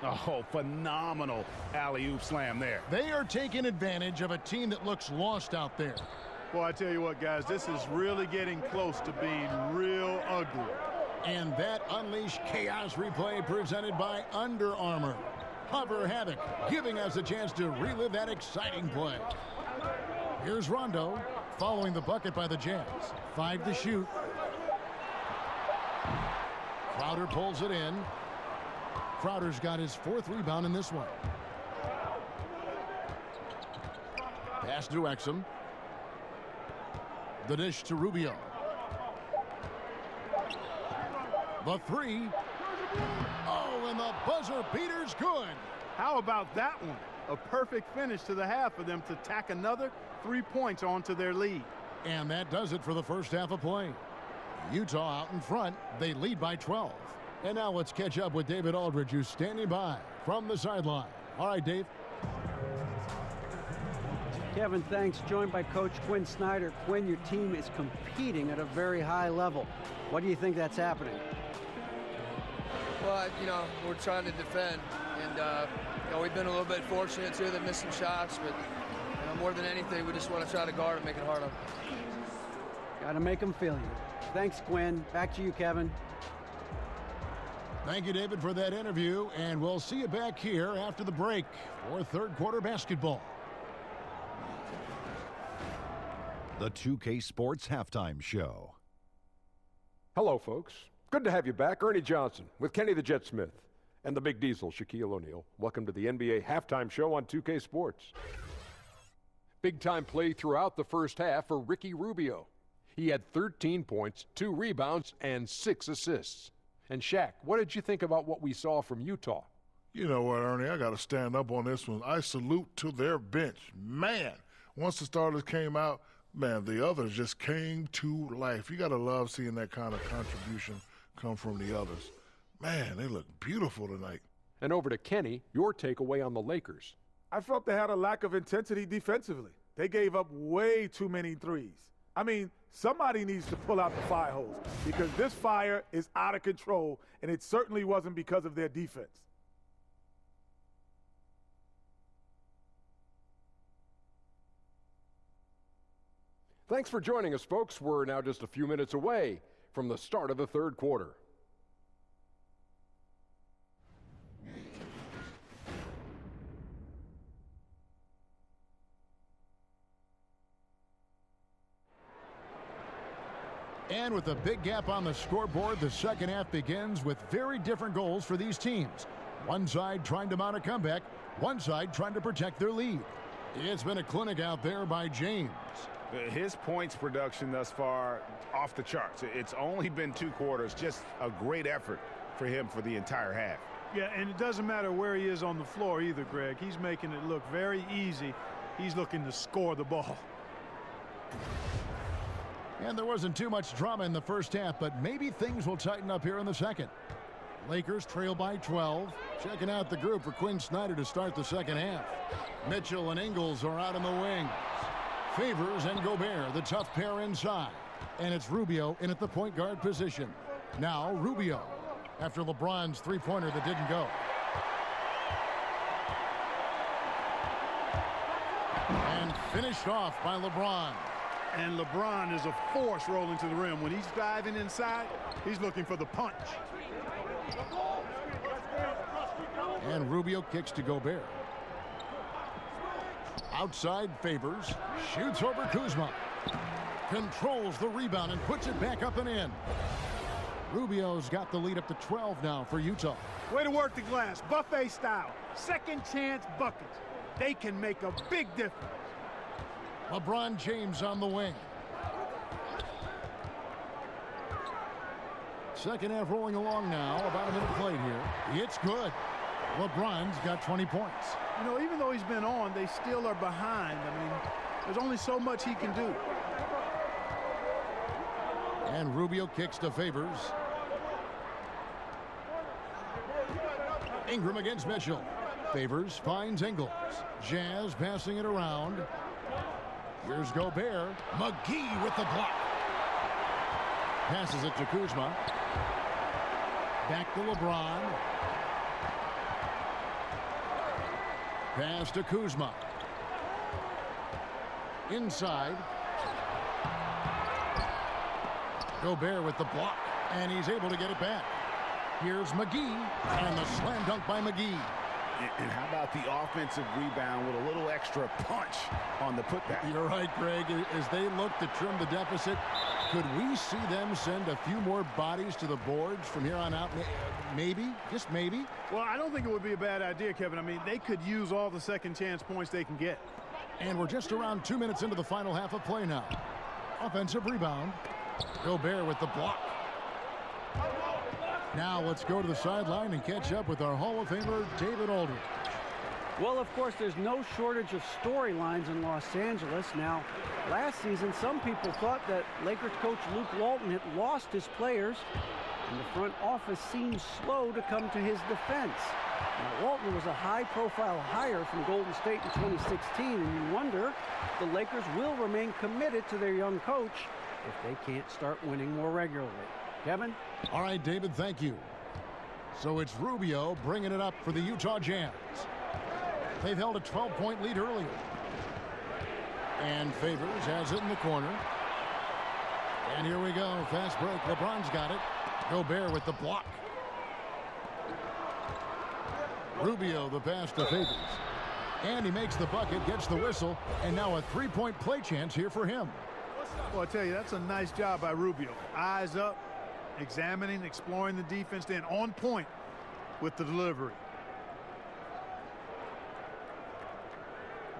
Oh, phenomenal alley-oop slam there. They are taking advantage of a team that looks lost out there. Well, I tell you what, guys, this is really getting close to being real ugly. And that Unleash Chaos replay presented by Under Armour. Hover Havoc, giving us a chance to relive that exciting play. Here's Rondo, following the bucket by the Jazz. 5 to shoot. Crowder pulls it in. Crowder's got his 4th rebound in this one. Pass to Exum. The dish to Rubio. The 3. Oh, and the buzzer beater's good. How about that one? A perfect finish to the half for them to tack another 3 points onto their lead. And that does it for the first half of play. Utah out in front. They lead by 12. And now let's catch up with David Aldridge, who's standing by from the sideline. All right, Dave. Kevin, thanks. Joined by Coach Quinn Snyder. Quinn, your team is competing at a very high level. What do you think that's happening? Well, we're trying to defend, and we've been a little bit fortunate too. They missed some shots, but more than anything, we just want to try to guard and make it hard on them. Got to make them feel you. Thanks, Quinn. Back to you, Kevin. Thank you, David, for that interview, and we'll see you back here after the break for third quarter basketball. The 2K Sports Halftime Show. Hello, folks. Good to have you back. Ernie Johnson with Kenny the Jet Smith and the Big Diesel, Shaquille O'Neal. Welcome to the NBA Halftime Show on 2K Sports. Big-time play throughout the first half for Ricky Rubio. He had 13 points, 2 rebounds, and 6 assists. And Shaq, what did you think about what we saw from Utah? You know what, Ernie, I got to stand up on this one. I salute to their bench. Man, once the starters came out, man, the others just came to life. You got to love seeing that kind of contribution come from the others. Man, they look beautiful tonight. And over to Kenny, your takeaway on the Lakers. I felt they had a lack of intensity defensively. They gave up way too many threes. I mean, somebody needs to pull out the fire hose because this fire is out of control, and it certainly wasn't because of their defense. Thanks for joining us, folks. We're now just a few minutes away from the start of the third quarter. And with a big gap on the scoreboard, the second half begins with very different goals for these teams. One side trying to mount a comeback, one side trying to protect their lead. It's been a clinic out there by James. His points production thus far off the charts. It's only been 2 quarters. Just a great effort for him for the entire half. Yeah, and it doesn't matter where he is on the floor either, Greg. He's making it look very easy. He's looking to score the ball. And there wasn't too much drama in the first half, but maybe things will tighten up here in the second. Lakers trail by 12. Checking out the group for Quinn Snyder to start the second half. Mitchell and Ingles are out in the wings. Favors and Gobert, the tough pair inside. And it's Rubio in at the point guard position. Now Rubio, after LeBron's three-pointer that didn't go. And finished off by LeBron. And LeBron is a force rolling to the rim. When he's diving inside, he's looking for the punch. And Rubio kicks to Gobert. Outside Favors, shoots over Kuzma. Controls the rebound and puts it back up and in. Rubio's got the lead up to 12 now for Utah. Way to work the glass, buffet style. Second chance buckets. They can make a big difference. LeBron James on the wing. Second half rolling along now. About a minute played here. It's good. LeBron's got 20 points. You know, even though he's been on, they still are behind. I mean, there's only so much he can do. And Rubio kicks to Favors. Ingram against Mitchell. Favors finds Ingles. Jazz passing it around. Here's Gobert. McGee with the block. Passes it to Kuzma. Back to LeBron. Pass to Kuzma. Inside. Gobert with the block. And he's able to get it back. Here's McGee. And the slam dunk by McGee. And how about the offensive rebound with a little extra punch on the putback? You're right, Greg. As they look to trim the deficit, could we see them send a few more bodies to the boards from here on out? Maybe, just maybe. Well, I don't think it would be a bad idea, Kevin. I mean, they could use all the second chance points they can get. And we're just around 2 minutes into the final half of play now. Offensive rebound. Gobert with the block. Now let's go to the sideline and catch up with our Hall of Famer, David Aldridge. Well, of course, there's no shortage of storylines in Los Angeles. Now, last season, some people thought that Lakers coach Luke Walton had lost his players, and the front office seemed slow to come to his defense. Now, Walton was a high-profile hire from Golden State in 2016, and you wonder if the Lakers will remain committed to their young coach if they can't start winning more regularly. Kevin? All right, David, thank you. So it's Rubio bringing it up for the Utah Jazz. They've held a 12-point lead earlier. And Favors has it in the corner. And here we go. Fast break. LeBron's got it. Gobert with the block. Rubio the pass to Favors. And he makes the bucket, gets the whistle, and now a three-point play chance here for him. Well, I tell you, that's a nice job by Rubio. Eyes up, examining, exploring the defense, then on point with the delivery.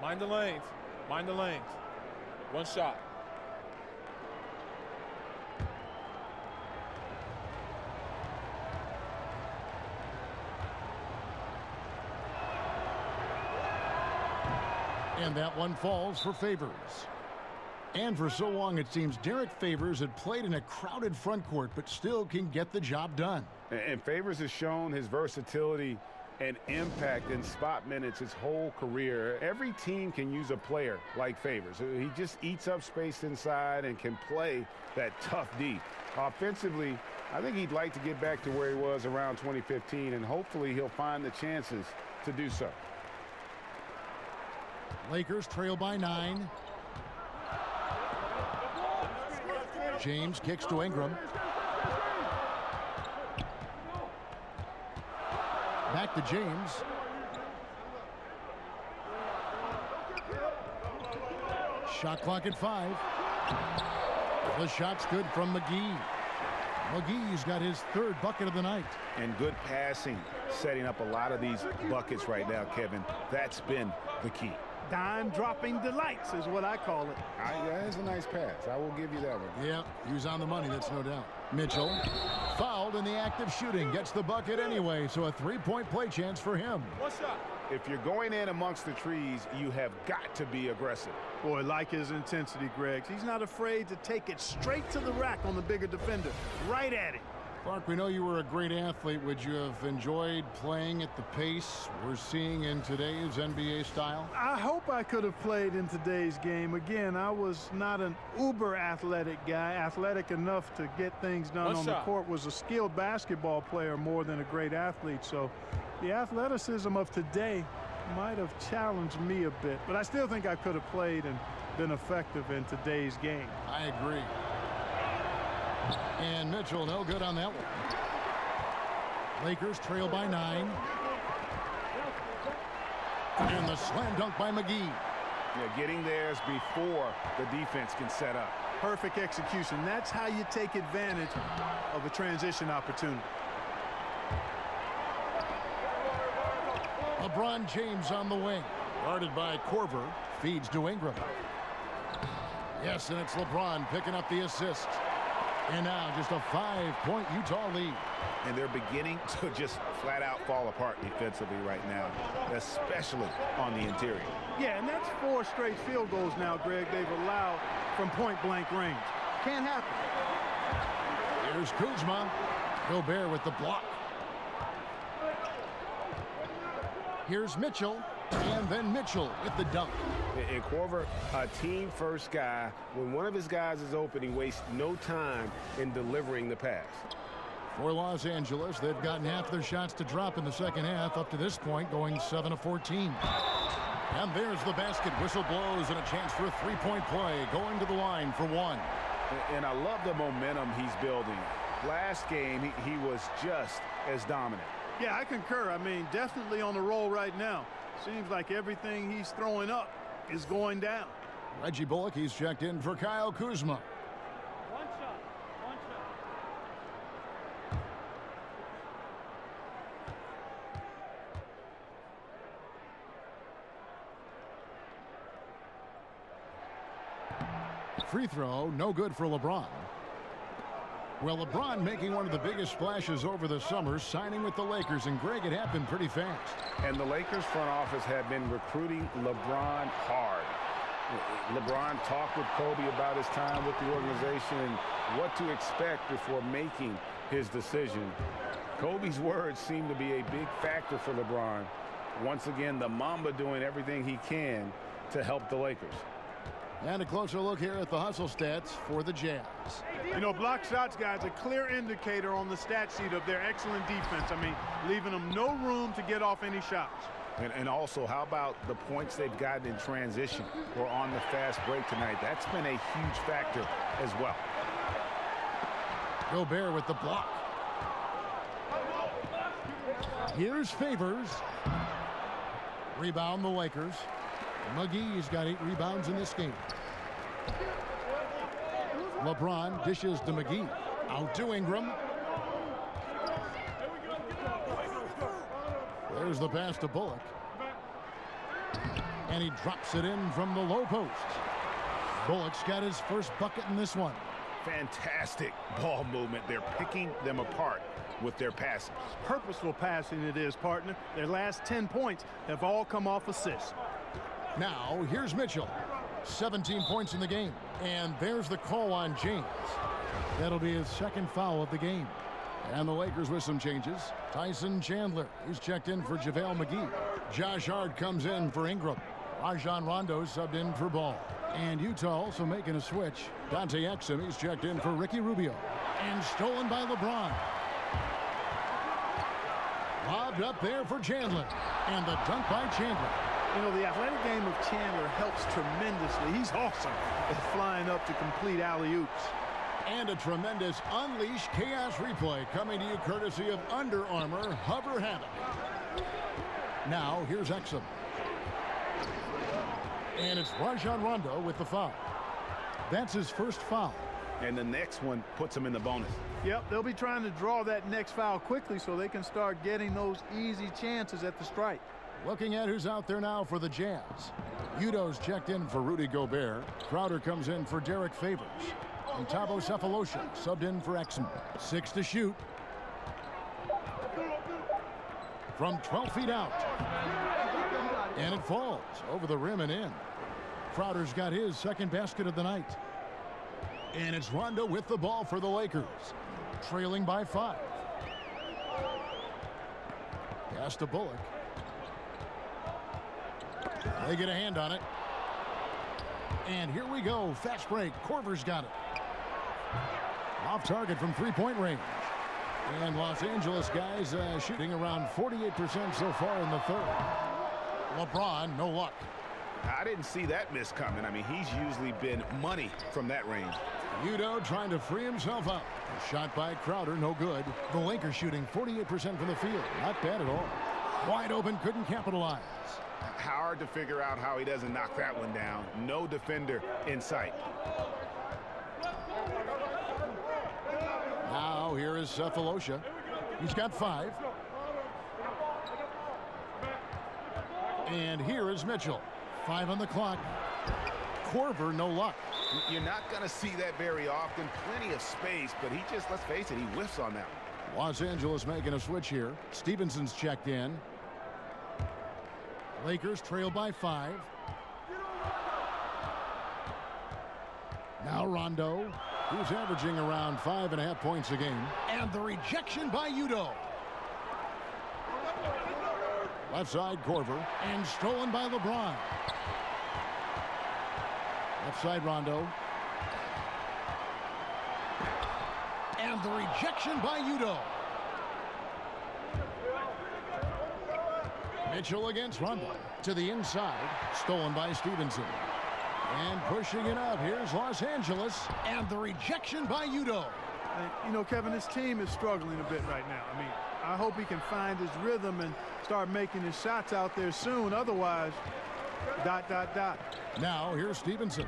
Mind the lanes. Mind the lanes. One shot. And that one falls for Favors. And for so long, it seems Derek Favors had played in a crowded front court, but still can get the job done. And Favors has shown his versatility and impact in spot minutes his whole career. Every team can use a player like Favors. He just eats up space inside and can play that tough D. Offensively, I think he'd like to get back to where he was around 2015, and hopefully he'll find the chances to do so. Lakers trail by 9. James kicks to Ingram. Back to James. Shot clock at 5. The shot's good from McGee. McGee's got his third bucket of the night. And good passing, setting up a lot of these buckets right now, Kevin. That's been the key. Dime-dropping delights is what I call it. That's a nice pass. I will give you that one. Yeah, he was on the money, that's no doubt. Mitchell, fouled in the act of shooting, gets the bucket anyway, so a three-point play chance for him. One shot. If you're going in amongst the trees, you have got to be aggressive. Boy, like his intensity, Greg. He's not afraid to take it straight to the rack on the bigger defender. Right at it. Clark, we know you were a great athlete. Would you have enjoyed playing at the pace we're seeing in today's NBA style? I hope I could have played in today's game. Again, I was not an uber athletic guy. Athletic enough to get things done on the court. Was a skilled basketball player more than a great athlete. So the athleticism of today might have challenged me a bit. But I still think I could have played and been effective in today's game. I agree. And Mitchell, no good on that one. Lakers trail by 9. And the slam dunk by McGee. Yeah, getting theirs before the defense can set up. Perfect execution. That's how you take advantage of a transition opportunity. LeBron James on the wing. Guarded by Korver. Feeds to Ingram. Yes, and it's LeBron picking up the assist. And now just a 5-point Utah lead. And they're beginning to just flat out fall apart defensively right now, especially on the interior. Yeah, and that's 4 straight field goals now, Greg, they've allowed from point-blank range. Can't happen. Here's Kuzma. Gobert with the block. Here's Mitchell. And then Mitchell with the dunk. And Korver, a team-first guy. When one of his guys is open, he wastes no time in delivering the pass. For Los Angeles, they've gotten half their shots to drop in the second half up to this point, going 7 of 14. And there's the basket. Whistle blows and a chance for a three-point play. Going to the line for 1. And I love the momentum he's building. Last game, he was just as dominant. Yeah, I concur. I mean, definitely on the roll right now. Seems like everything he's throwing up is going down. Reggie Bullock, he's checked in for Kyle Kuzma. One shot. One shot. Free throw, no good for LeBron. Well, LeBron making one of the biggest splashes over the summer, signing with the Lakers, and Greg, it happened pretty fast. And the Lakers front office have been recruiting LeBron hard. LeBron talked with Kobe about his time with the organization and what to expect before making his decision. Kobe's words seem to be a big factor for LeBron. Once again, the Mamba doing everything he can to help the Lakers. And a closer look here at the hustle stats for the Jazz. You know, block shots, guys, a clear indicator on the stat sheet of their excellent defense. I mean, leaving them no room to get off any shots. And also, how about the points they've gotten in transition or on the fast break tonight? That's been a huge factor as well. Gobert with the block. Here's Favors. Rebound the Lakers. McGee's got 8 rebounds in this game. LeBron dishes to McGee. Out to Ingram. There's the pass to Bullock. And he drops it in from the low post. Bullock's got his first bucket in this one. Fantastic ball movement. They're picking them apart with their passing. Purposeful passing it is, partner. Their last 10 points have all come off assists. Now, here's Mitchell. 17 points in the game. And there's the call on James. That'll be his second foul of the game. And the Lakers with some changes. Tyson Chandler is checked in for JaVale McGee. Josh Hart comes in for Ingram. Rajon Rondo subbed in for Ball. And Utah also making a switch. Dante Exum is checked in for Ricky Rubio. And stolen by LeBron. Lobbed up there for Chandler. And the dunk by Chandler. You know, the athletic game of Chandler helps tremendously. He's awesome at flying up to complete alley-oops. And a tremendous Unleash Chaos replay coming to you courtesy of Under Armour Hover Havoc. Now, here's Exum. And it's Rajon Rondo with the foul. That's his first foul. And the next one puts him in the bonus. Yep, they'll be trying to draw that next foul quickly so they can start getting those easy chances at the stripe. Looking at who's out there now for the Jazz. Udo's checked in for Rudy Gobert. Crowder comes in for Derek Favors. And Thabo Sefolosha subbed in for Exum. 6 to shoot. From 12 feet out. And it falls over the rim and in. Crowder's got his second basket of the night. And it's Rondo with the ball for the Lakers. Trailing by 5. Pass to Bullock. They get a hand on it. And here we go. Fast break. Korver's got it. Off target from three-point range. And Los Angeles guys shooting around 48% so far in the third. LeBron, no luck. I didn't see that miss coming. I mean, he's usually been money from that range. Udo trying to free himself up. Shot by Crowder, no good. The Lakers shooting 48% from the field. Not bad at all. Wide open, couldn't capitalize. Hard to figure out how he doesn't knock that one down. No defender in sight. Now here is Sefolosha. He's got 5. And here is Mitchell. 5 on the clock. Korver, no luck. You're not going to see that very often. Plenty of space, but he just, let's face it, he whiffs on that one. Los Angeles making a switch here. Stevenson's checked in. Lakers trail by 5. Now Rondo, who's averaging around 5.5 points a game. And the rejection by Udo. Left side, Korver. And stolen by LeBron. Left side, Rondo. And the rejection by Udo. Mitchell against Rondo. To the inside. Stolen by Stevenson. And pushing it up. Here's Los Angeles. And the rejection by Udo. You know, Kevin, this team is struggling a bit right now. I mean, I hope he can find his rhythm and start making his shots out there soon. Otherwise, ... Now, here's Stevenson.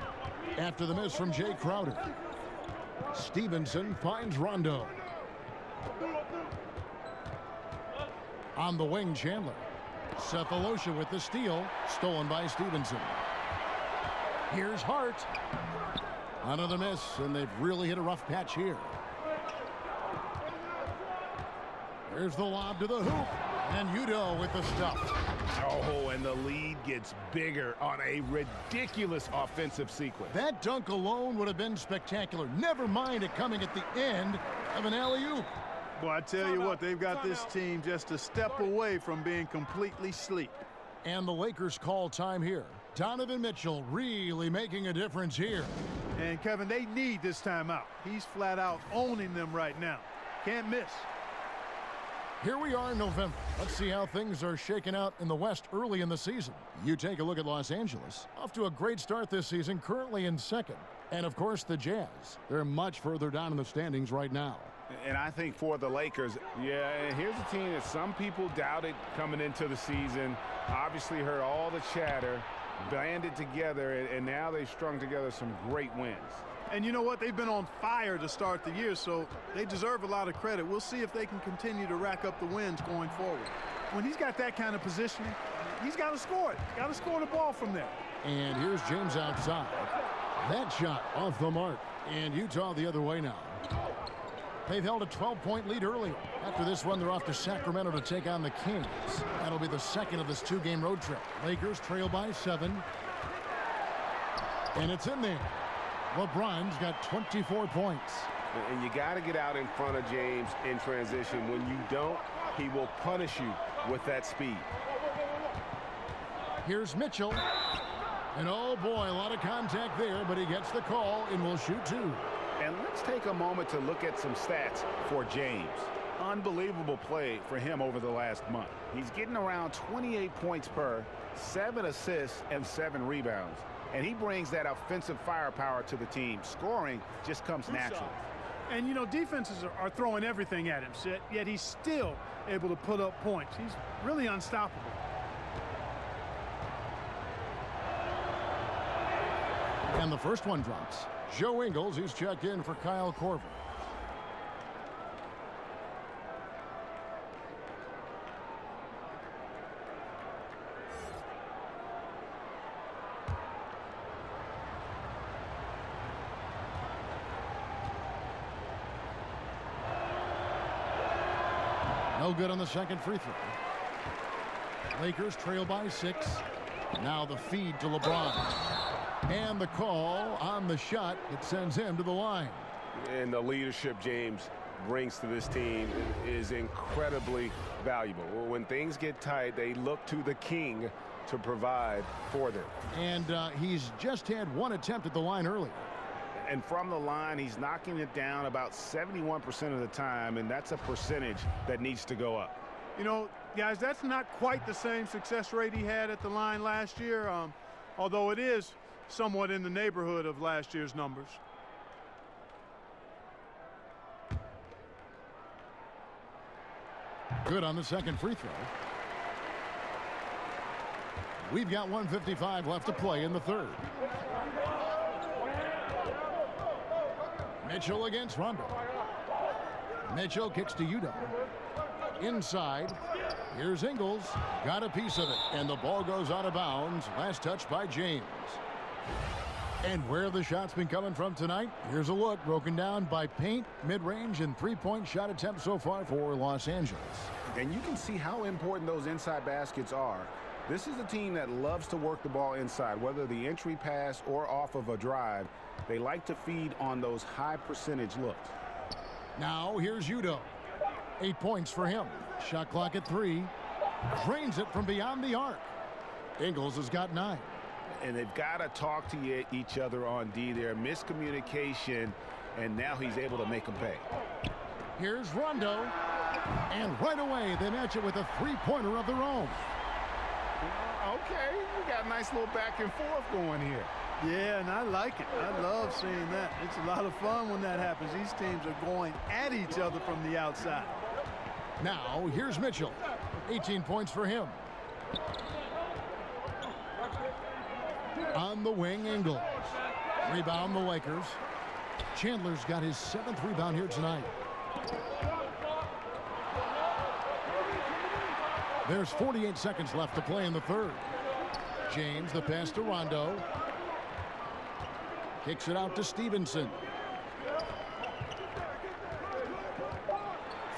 After the miss from Jay Crowder. Stevenson finds Rondo. On the wing, Chandler. Sefolosha with the steal. Stolen by Stevenson. Here's Hart. Another miss, and they've really hit a rough patch here. Here's the lob to the hoop. And Udo with the stuff. Oh, and the lead gets bigger on a ridiculous offensive sequence. That dunk alone would have been spectacular. Never mind it coming at the end of an alley-oop. Well, I tell you what, they've got this team just a step away from being completely asleep. And the Lakers call time here. Donovan Mitchell really making a difference here. And, Kevin, they need this timeout. He's flat out owning them right now. Can't miss. Here we are in November. Let's see how things are shaking out in the West early in the season. You take a look at Los Angeles. Off to a great start this season, currently in second. And, of course, the Jazz. They're much further down in the standings right now. And I think for the Lakers, yeah, here's a team that some people doubted coming into the season. Obviously heard all the chatter, banded together, and now they've strung together some great wins. And you know what? They've been on fire to start the year, so they deserve a lot of credit. We'll see if they can continue to rack up the wins going forward. When he's got that kind of positioning, he's got to score it. Got to score the ball from there. And here's James outside. That shot off the mark. And Utah the other way now. They've held a 12-point lead earlier. After this one, they're off to Sacramento to take on the Kings. That'll be the second of this two-game road trip. Lakers trail by 7. And it's in there. LeBron's got 24 points. And you got to get out in front of James in transition. When you don't, he will punish you with that speed. Here's Mitchell. And oh boy, a lot of contact there, but he gets the call and will shoot 2. And let's take a moment to look at some stats for James. Unbelievable play for him over the last month. He's getting around 28 points per, 7 assists, and 7 rebounds. And he brings that offensive firepower to the team. Scoring just comes naturally. And, you know, defenses are throwing everything at him, yet he's still able to put up points. He's really unstoppable. And the first one drops. Joe Ingles, he's checked in for Kyle Korver. No good on the second free throw. Lakers trail by 6. Now the feed to LeBron. And the call on the shot that sends him to the line. And the leadership James brings to this team is incredibly valuable. When things get tight, they look to the king to provide for them. And he's just had 1 attempt at the line earlier. And from the line, he's knocking it down about 71% of the time, and that's a percentage that needs to go up. You know, guys, that's not quite the same success rate he had at the line last year, although it is somewhat in the neighborhood of last year's numbers. Good on the second free throw. We've got 1:55 left to play in the third. Mitchell against Rondo. Mitchell kicks to Udoh. Inside. Here's Ingles. Got a piece of it. And the ball goes out of bounds. Last touch by James. And where the shots been coming from tonight? Here's a look broken down by paint, mid-range, and three-point shot attempts so far for Los Angeles. And you can see how important those inside baskets are. This is a team that loves to work the ball inside, whether the entry pass or off of a drive. They like to feed on those high percentage looks. Now here's Udoh. 8 points for him. Shot clock at 3. Drains it from beyond the arc. Ingles has got 9. And they've got to talk to each other on D there. Miscommunication, and now he's able to make them pay. Here's Rondo. And right away, they match it with a three-pointer of their own. Okay, we got a nice little back and forth going here. Yeah, and I like it. I love seeing that. It's a lot of fun when that happens. These teams are going at each other from the outside. Now, here's Mitchell. 18 points for him. On the wing, Ingles. Rebound the Lakers. Chandler's got his 7th rebound here tonight. There's 48 seconds left to play in the third. James, the pass to Rondo. Kicks it out to Stevenson.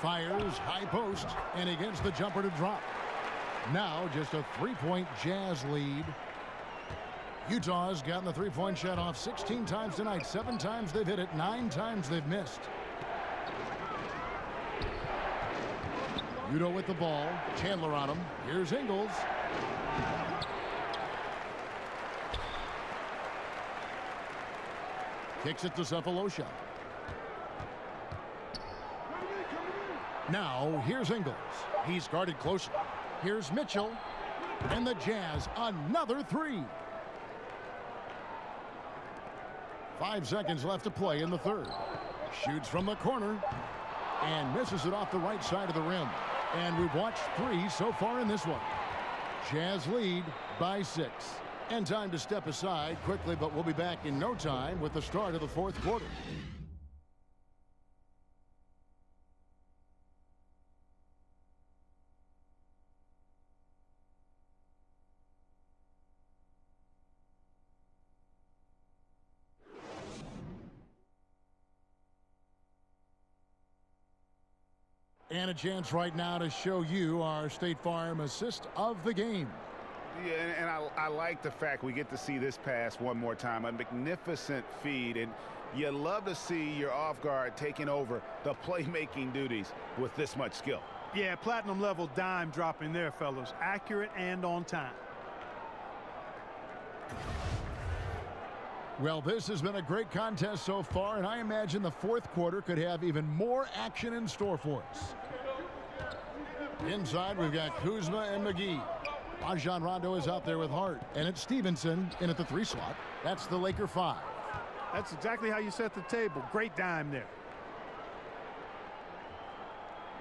Fires, high post, and he gets the jumper to drop. Now just a 3-point Jazz lead. Utah's gotten the three-point shot off 16 times tonight. 7 times they've hit it, 9 times they've missed. Udo with the ball. Chandler on him. Here's Ingles. Kicks it to Cephalosha. Now, here's Ingles. He's guarded closely. Here's Mitchell. And the Jazz, another three. 5 seconds left to play in the third. Shoots from the corner. And misses it off the right side of the rim. And we've watched 3 so far in this one. Jazz lead by 6. And time to step aside quickly, but we'll be back in no time with the start of the fourth quarter. And a chance right now to show you our State Farm assist of the game. Yeah, and I like the fact we get to see this pass one more time. A magnificent feed, and you love to see your off guard taking over the playmaking duties with this much skill. Yeah, platinum level dime dropping there, fellas. Accurate and on time. Well, this has been a great contest so far, and I imagine the fourth quarter could have even more action in store for us. Inside, we've got Kuzma and McGee. Rajon Rondo is out there with Hart, and it's Stevenson in at the 3 slot. That's the Laker 5. That's exactly how you set the table. Great dime there.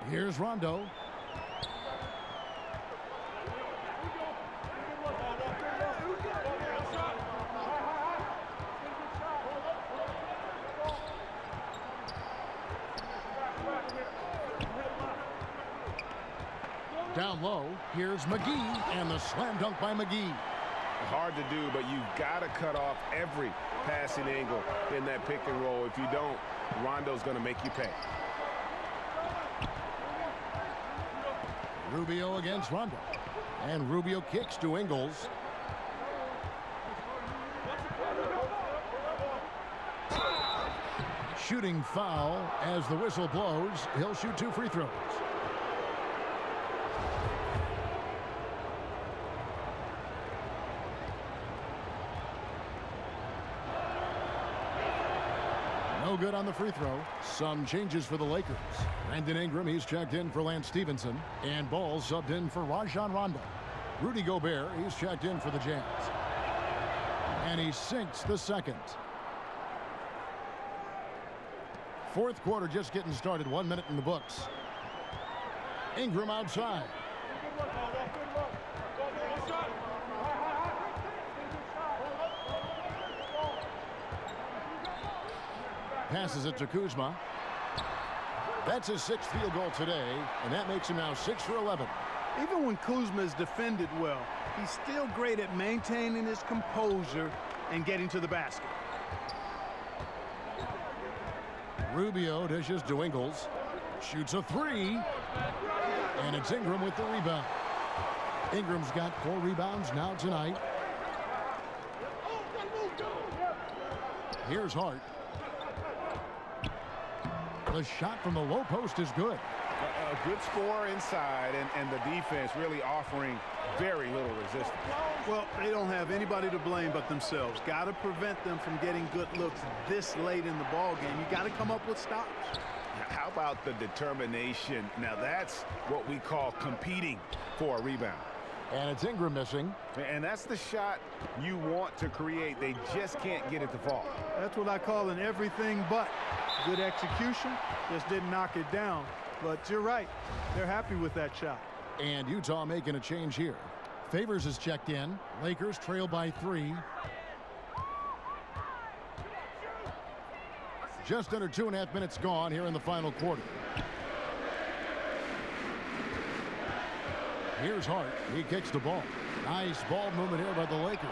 Here's Rondo. Down low, here's McGee, and the slam dunk by McGee. Hard to do, but you've got to cut off every passing angle in that pick and roll. If you don't, Rondo's going to make you pay. Rubio against Rondo. And Rubio kicks to Ingles. Shooting foul as the whistle blows. He'll shoot 2 free throws. No good on the free throw. Some changes for the Lakers. Brandon Ingram, he's checked in for Lance Stevenson. And Ball subbed in for Rajon Rondo. Rudy Gobert, he's checked in for the Jazz. And he sinks the second. Fourth quarter just getting started. 1 minute in the books. Ingram outside. Passes it to Kuzma. That's his 6th field goal today, and that makes him now 6 for 11. Even when Kuzma is defended well, he's still great at maintaining his composure and getting to the basket. Rubio dishes to Ingles. Shoots a 3. And it's Ingram with the rebound. Ingram's got 4 rebounds now tonight. Here's Hart. The shot from the low post is good. A good score inside, and the defense really offering very little resistance. Well, they don't have anybody to blame but themselves. Got to prevent them from getting good looks this late in the ball game. You got to come up with stops. How about the determination? Now that's what we call competing for a rebound. And it's Ingram missing. And that's the shot you want to create. They just can't get it to fall. That's what I call an everything but. Good execution, just didn't knock it down. But you're right, they're happy with that shot. And Utah making a change here. Favors is checked in. Lakers trail by 3. Just under 2.5 minutes gone here in the final quarter. Here's Hart. He kicks the ball. Nice ball movement here by the Lakers.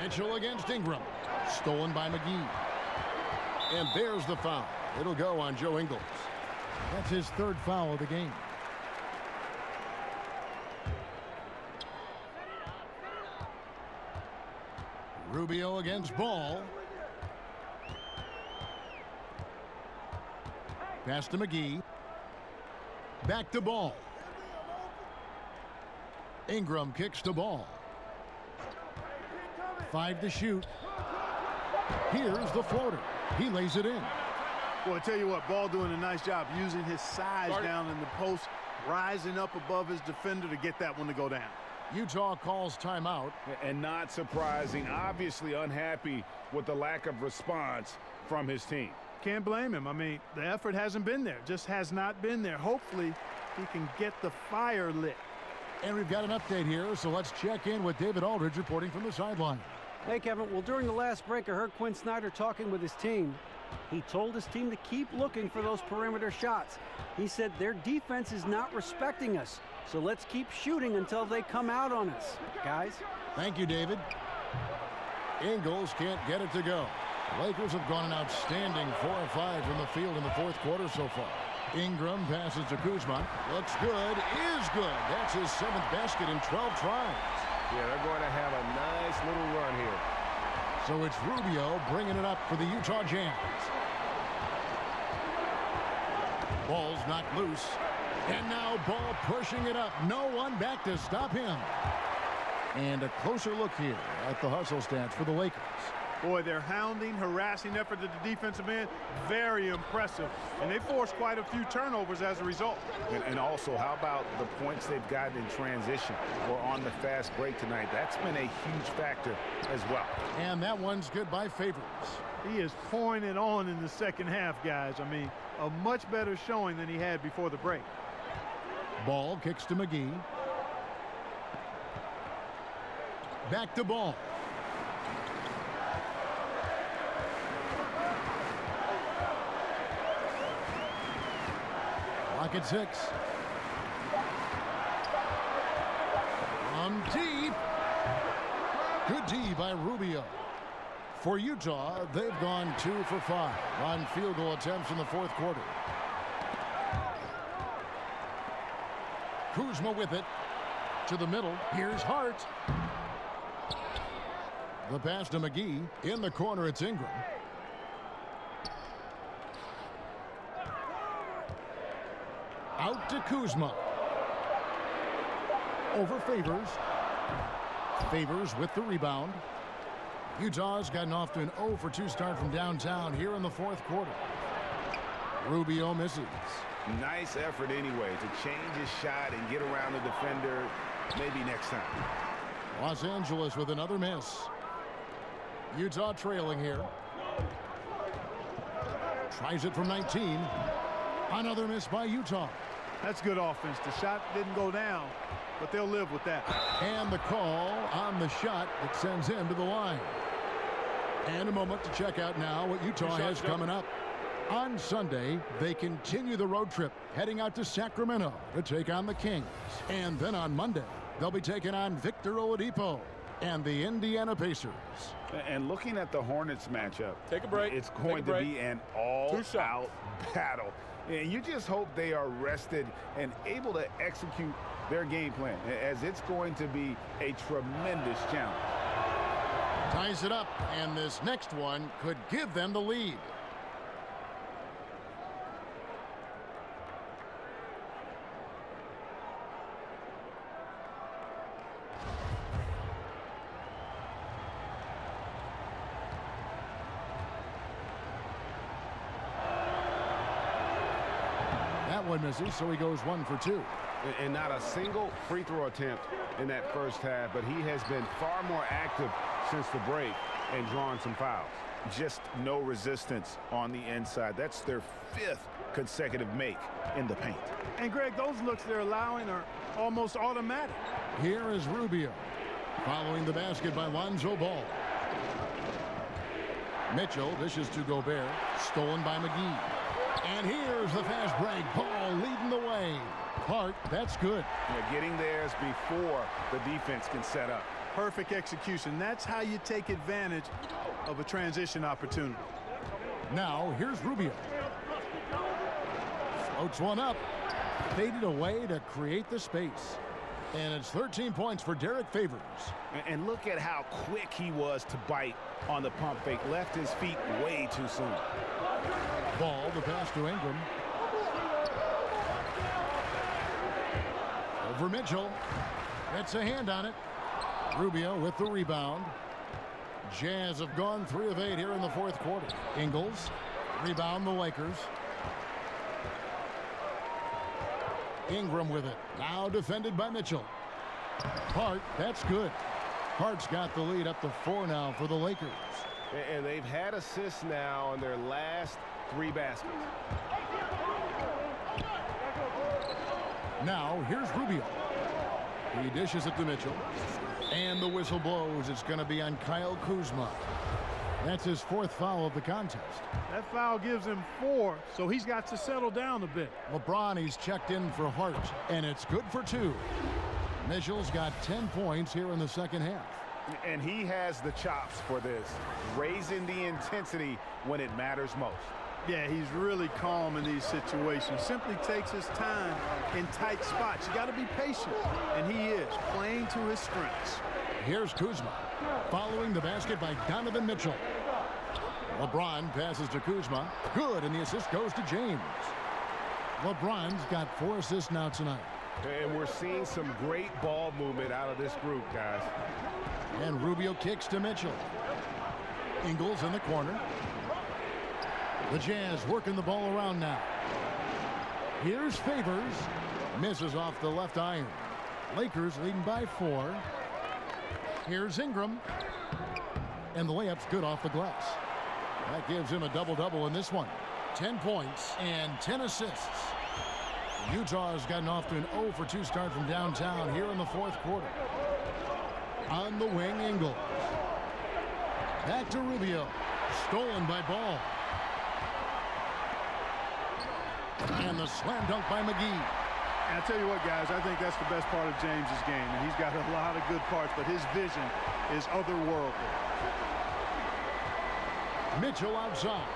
Mitchell against Ingram. Stolen by McGee. And there's the foul. It'll go on Joe Ingles. That's his 3rd foul of the game. Rubio against Ball. Pass to McGee. Back to Ball. Ingram kicks to Ball. 5 to shoot. Here's the floater. He lays it in. Well, I tell you what, Ball doing a nice job using his size down in the post, rising up above his defender to get that one to go down. Utah calls timeout. And not surprising, obviously unhappy with the lack of response from his team. Can't blame him. I mean, the effort hasn't been there, just has not been there. Hopefully, he can get the fire lit. And we've got an update here, so let's check in with David Aldridge reporting from the sideline. Hey, Kevin. Well, during the last break, I heard Quinn Snyder talking with his team. He told his team to keep looking for those perimeter shots. He said their defense is not respecting us, so let's keep shooting until they come out on us, guys. Thank you, David. Ingles can't get it to go. Lakers have gone an outstanding 4 of 5 from the field in the fourth quarter so far. Ingram passes to Kuzma. Looks good, is good. That's his 7th basket in 12 tries. Yeah, they're going to have a nice little run here. So it's Rubio bringing it up for the Utah Jazz. Ball's knocked loose. And now Ball pushing it up. No one back to stop him. And a closer look here at the hustle stats for the Lakers. Boy, their hounding, harassing effort at the defensive end, very impressive. And they forced quite a few turnovers as a result. And also, how about the points they've gotten in transition or on the fast break tonight? That's been a huge factor as well. And that one's good by Favors. He is pouring it on in the second half, guys. I mean, a much better showing than he had before the break. Ball kicks to McGee. Back to Ball. Clock at 6. From deep. Good D by Rubio. For Utah, they've gone 2 for 5 on field goal attempts in the fourth quarter. Kuzma with it to the middle. Here's Hart. The pass to McGee. In the corner, it's Ingram. Out to Kuzma. Over Favors. Favors with the rebound. Utah's gotten off to an 0 for 2 start from downtown here in the fourth quarter. Rubio misses. Nice effort anyway to change his shot and get around the defender maybe next time. Los Angeles with another miss. Utah trailing here. Tries it from 19. Another miss by Utah. That's good offense. The shot didn't go down, but they'll live with that. And the call on the shot that sends him to the line. And a moment to check out now what Utah has coming up. On Sunday, they continue the road trip, heading out to Sacramento to take on the Kings. And then on Monday, they'll be taking on Victor Oladipo and the Indiana Pacers. And looking at the Hornets matchup, take a break. It's going to be an all-out battle. And you just hope they are rested and able to execute their game plan, as it's going to be a tremendous challenge. Ties it up, and this next one could give them the lead. One misses, so he goes 1 for 2. And not a single free throw attempt in that first half, but he has been far more active since the break and drawn some fouls. Just no resistance on the inside. That's their 5th consecutive make in the paint. And Greg, those looks they're allowing are almost automatic. Here is Rubio following the basket by Lonzo Ball. Mitchell dishes to Gobert, stolen by McGee. And here's the fast break. Ball leading the way. Hart, that's good. Getting theirs before the defense can set up. Perfect execution. That's how you take advantage of a transition opportunity. Now, here's Rubio. Floats one up. Faded away to create the space. And it's 13 points for Derek Favors. And look at how quick he was to bite on the pump fake. Left his feet way too soon. Ball, the pass to Ingram. For Mitchell. Gets a hand on it. Rubio with the rebound. Jazz have gone 3 of 8 here in the fourth quarter. Ingles. Rebound the Lakers. Ingram with it. Now defended by Mitchell. Hart, that's good. Hart's got the lead up to 4 now for the Lakers. And they've had assists now on their last 3 baskets. Now here's Rubio. He dishes it to Mitchell. And the whistle blows. It's going to be on Kyle Kuzma. That's his 4th foul of the contest. That foul gives him 4, so he's got to settle down a bit. LeBron, he's checked in for Hart, and it's good for 2. Mitchell's got 10 points here in the second half. And he has the chops for this, raising the intensity when it matters most. Yeah, he's really calm in these situations. Simply takes his time in tight spots. You got to be patient, and he is playing to his strengths. Here's Kuzma, following the basket by Donovan Mitchell. LeBron passes to Kuzma. Good, and the assist goes to James. LeBron's got 4 assists now tonight. And we're seeing some great ball movement out of this group, guys. And Rubio kicks to Mitchell. Ingles in the corner. The Jazz working the ball around now. Here's Favors. Misses off the left iron. Lakers leading by 4. Here's Ingram. And the layup's good off the glass. That gives him a double-double in this one. 10 points and 10 assists. Utah's gotten off to an 0 for 2 start from downtown here in the fourth quarter. On the wing, Ingles. Back to Rubio. Stolen by Ball. And the slam dunk by McGee. And I tell you what, guys, I think that's the best part of James's game. And he's got a lot of good parts, but his vision is otherworldly. Mitchell outside.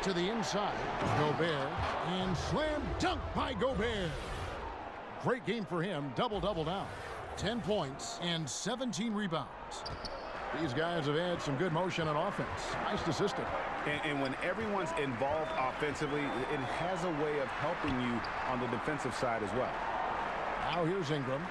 To the inside. Gobert. And slam dunk by Gobert. Great game for him. Double-double now. 10 points and 17 rebounds. These guys have had some good motion on offense. Nice assistant. And when everyone's involved offensively, it has a way of helping you on the defensive side as well. Now here's Ingram.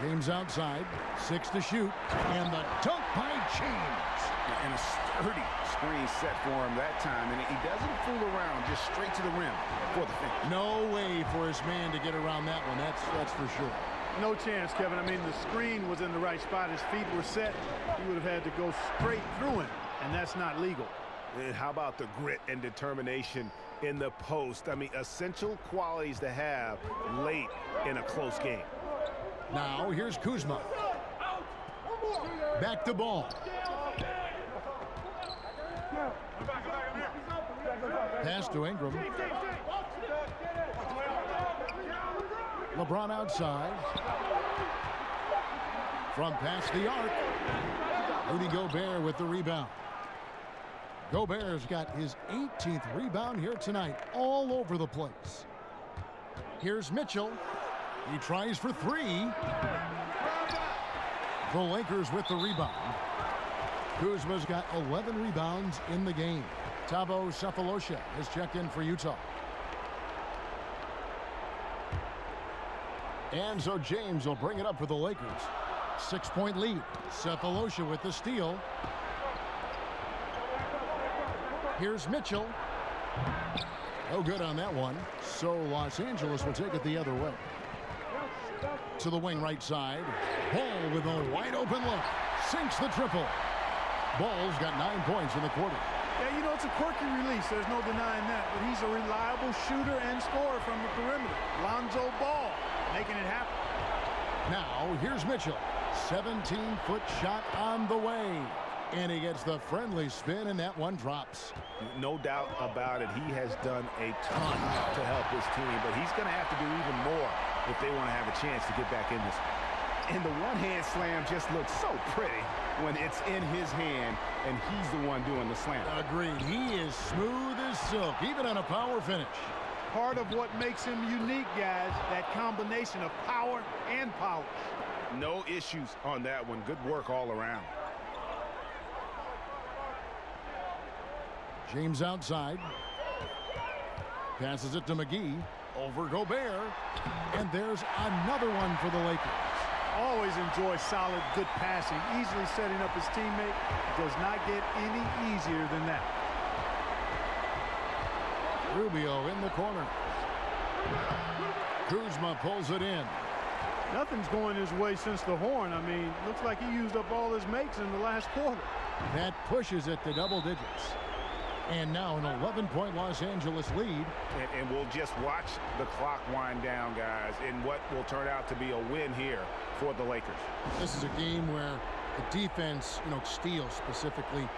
James outside. 6 to shoot. And the dunk by James. And a sturdy screen set for him that time. And he doesn't fool around, just straight to the rim for the finish. No way for his man to get around that one. That's for sure. No chance, Kevin. I mean, the screen was in the right spot. His feet were set. He would have had to go straight through him, and that's not legal. And how about the grit and determination in the post? I mean, essential qualities to have late in a close game. Now here's Kuzma. Back to Ball. Pass to Ingram. LeBron outside. From past the arc. Rudy Gobert with the rebound. Gobert's got his 18th rebound here tonight, all over the place. Here's Mitchell. He tries for 3. The Lakers with the rebound. Kuzma's got 11 rebounds in the game. Thabo Sefolosha has checked in for Utah. And so James will bring it up for the Lakers. 6-point lead. Sefolosha with the steal. Here's Mitchell. No good on that one. So Los Angeles will take it the other way. To the wing right side. Ball with a wide open look. Sinks the triple. Ball's got 9 points in the quarter. Yeah, you know, it's a quirky release. There's no denying that. But he's a reliable shooter and scorer from the perimeter. Lonzo Ball making it happen. Now, here's Mitchell. 17-foot shot on the way. And he gets the friendly spin, and that one drops. No doubt about it. He has done a ton to help his team, but he's going to have to do even more if they want to have a chance to get back in this. And the one-hand slam just looks so pretty when it's in his hand, and he's the one doing the slam. Agreed. He is smooth as silk, even on a power finish. Part of what makes him unique, guys, that combination of power and polish. No issues on that one. Good work all around. James outside. Passes it to McGee. Over Gobert. And there's another one for the Lakers. Always enjoy solid, good passing. Easily setting up his teammate. Does not get any easier than that. Rubio in the corner. Kuzma pulls it in. Nothing's going his way since the horn. I mean, looks like he used up all his makes in the last quarter. That pushes it to double digits. And now an 11-point Los Angeles lead. And we'll just watch the clock wind down, guys, in what will turn out to be a win here for the Lakers. This is a game where the defense, steals specifically,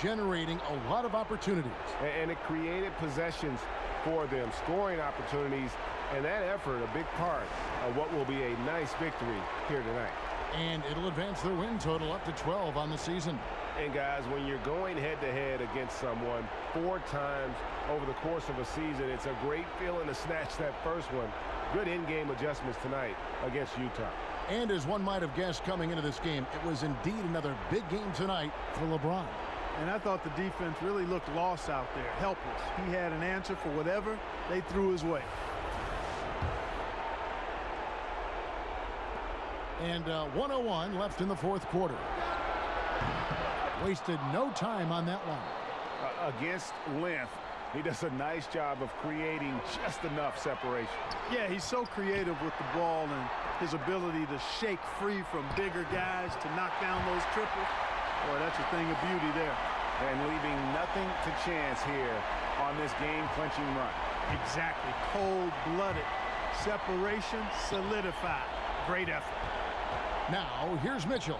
generating a lot of opportunities. And it created possessions for them, scoring opportunities, and that effort a big part of what will be a nice victory here tonight. And it'll advance their win total up to 12 on the season. And guys, when you're going head-to-head against someone 4 times over the course of a season, it's a great feeling to snatch that first one. Good in-game adjustments tonight against Utah. And as one might have guessed coming into this game, it was indeed another big game tonight for LeBron. And I thought the defense really looked lost out there, helpless. He had an answer for whatever they threw his way. And 1:01 left in the fourth quarter. Wasted no time on that one. Against length, he does a nice job of creating just enough separation. Yeah, he's so creative with the ball and his ability to shake free from bigger guys to knock down those triples. Boy, that's a thing of beauty there. And leaving nothing to chance here on this game-clinching run. Exactly. Cold-blooded. Separation solidified. Great effort. Now, here's Mitchell.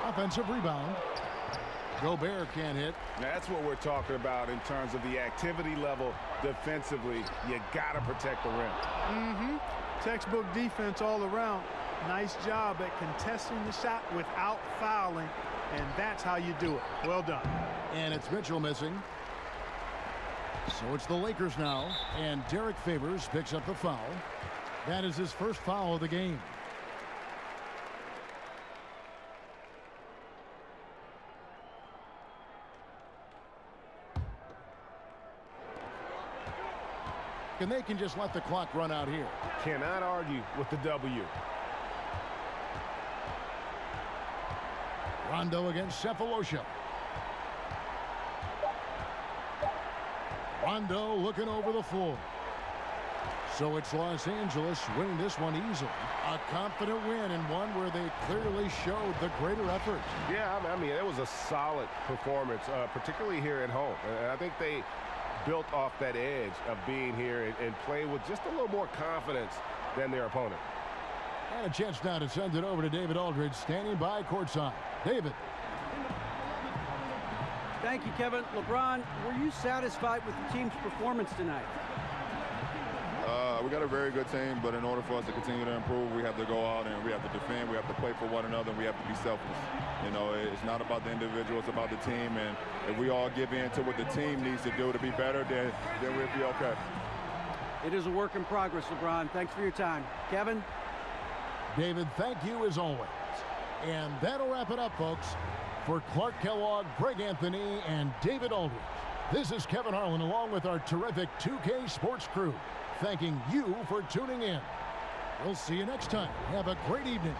Offensive rebound. Gobert can't hit. That's what we're talking about in terms of the activity level defensively. You got to protect the rim. Textbook defense all around. Nice job at contesting the shot without fouling, and that's how you do it. Well done. And it's Mitchell missing. So it's the Lakers now, and Derek Favors picks up the foul. That is his first foul of the game. And they can just let the clock run out here. Cannot argue with the W. Rondo against Cephalosha. Rondo looking over the floor. So it's Los Angeles winning this one easily. A confident win and one where they clearly showed the greater effort. Yeah, I mean, it was a solid performance, particularly here at home. And I think they built off that edge of being here and play with just a little more confidence than their opponent. And a chance now to send it over to David Aldridge, standing by courtside. David. Thank you, Kevin. LeBron, were you satisfied with the team's performance tonight? We got a very good team, but in order for us to continue to improve, we have to go out and we have to defend. We have to play for one another, and we have to be selfless. It's not about the individual, it's about the team. And if we all give in to what the team needs to do to be better, then we'll be okay. It is a work in progress, LeBron. Thanks for your time. Kevin? David, thank you as always. And that'll wrap it up, folks. For Clark Kellogg, Greg Anthony, and David Aldridge, this is Kevin Harlan along with our terrific 2K Sports crew, thanking you for tuning in. We'll see you next time. Have a great evening.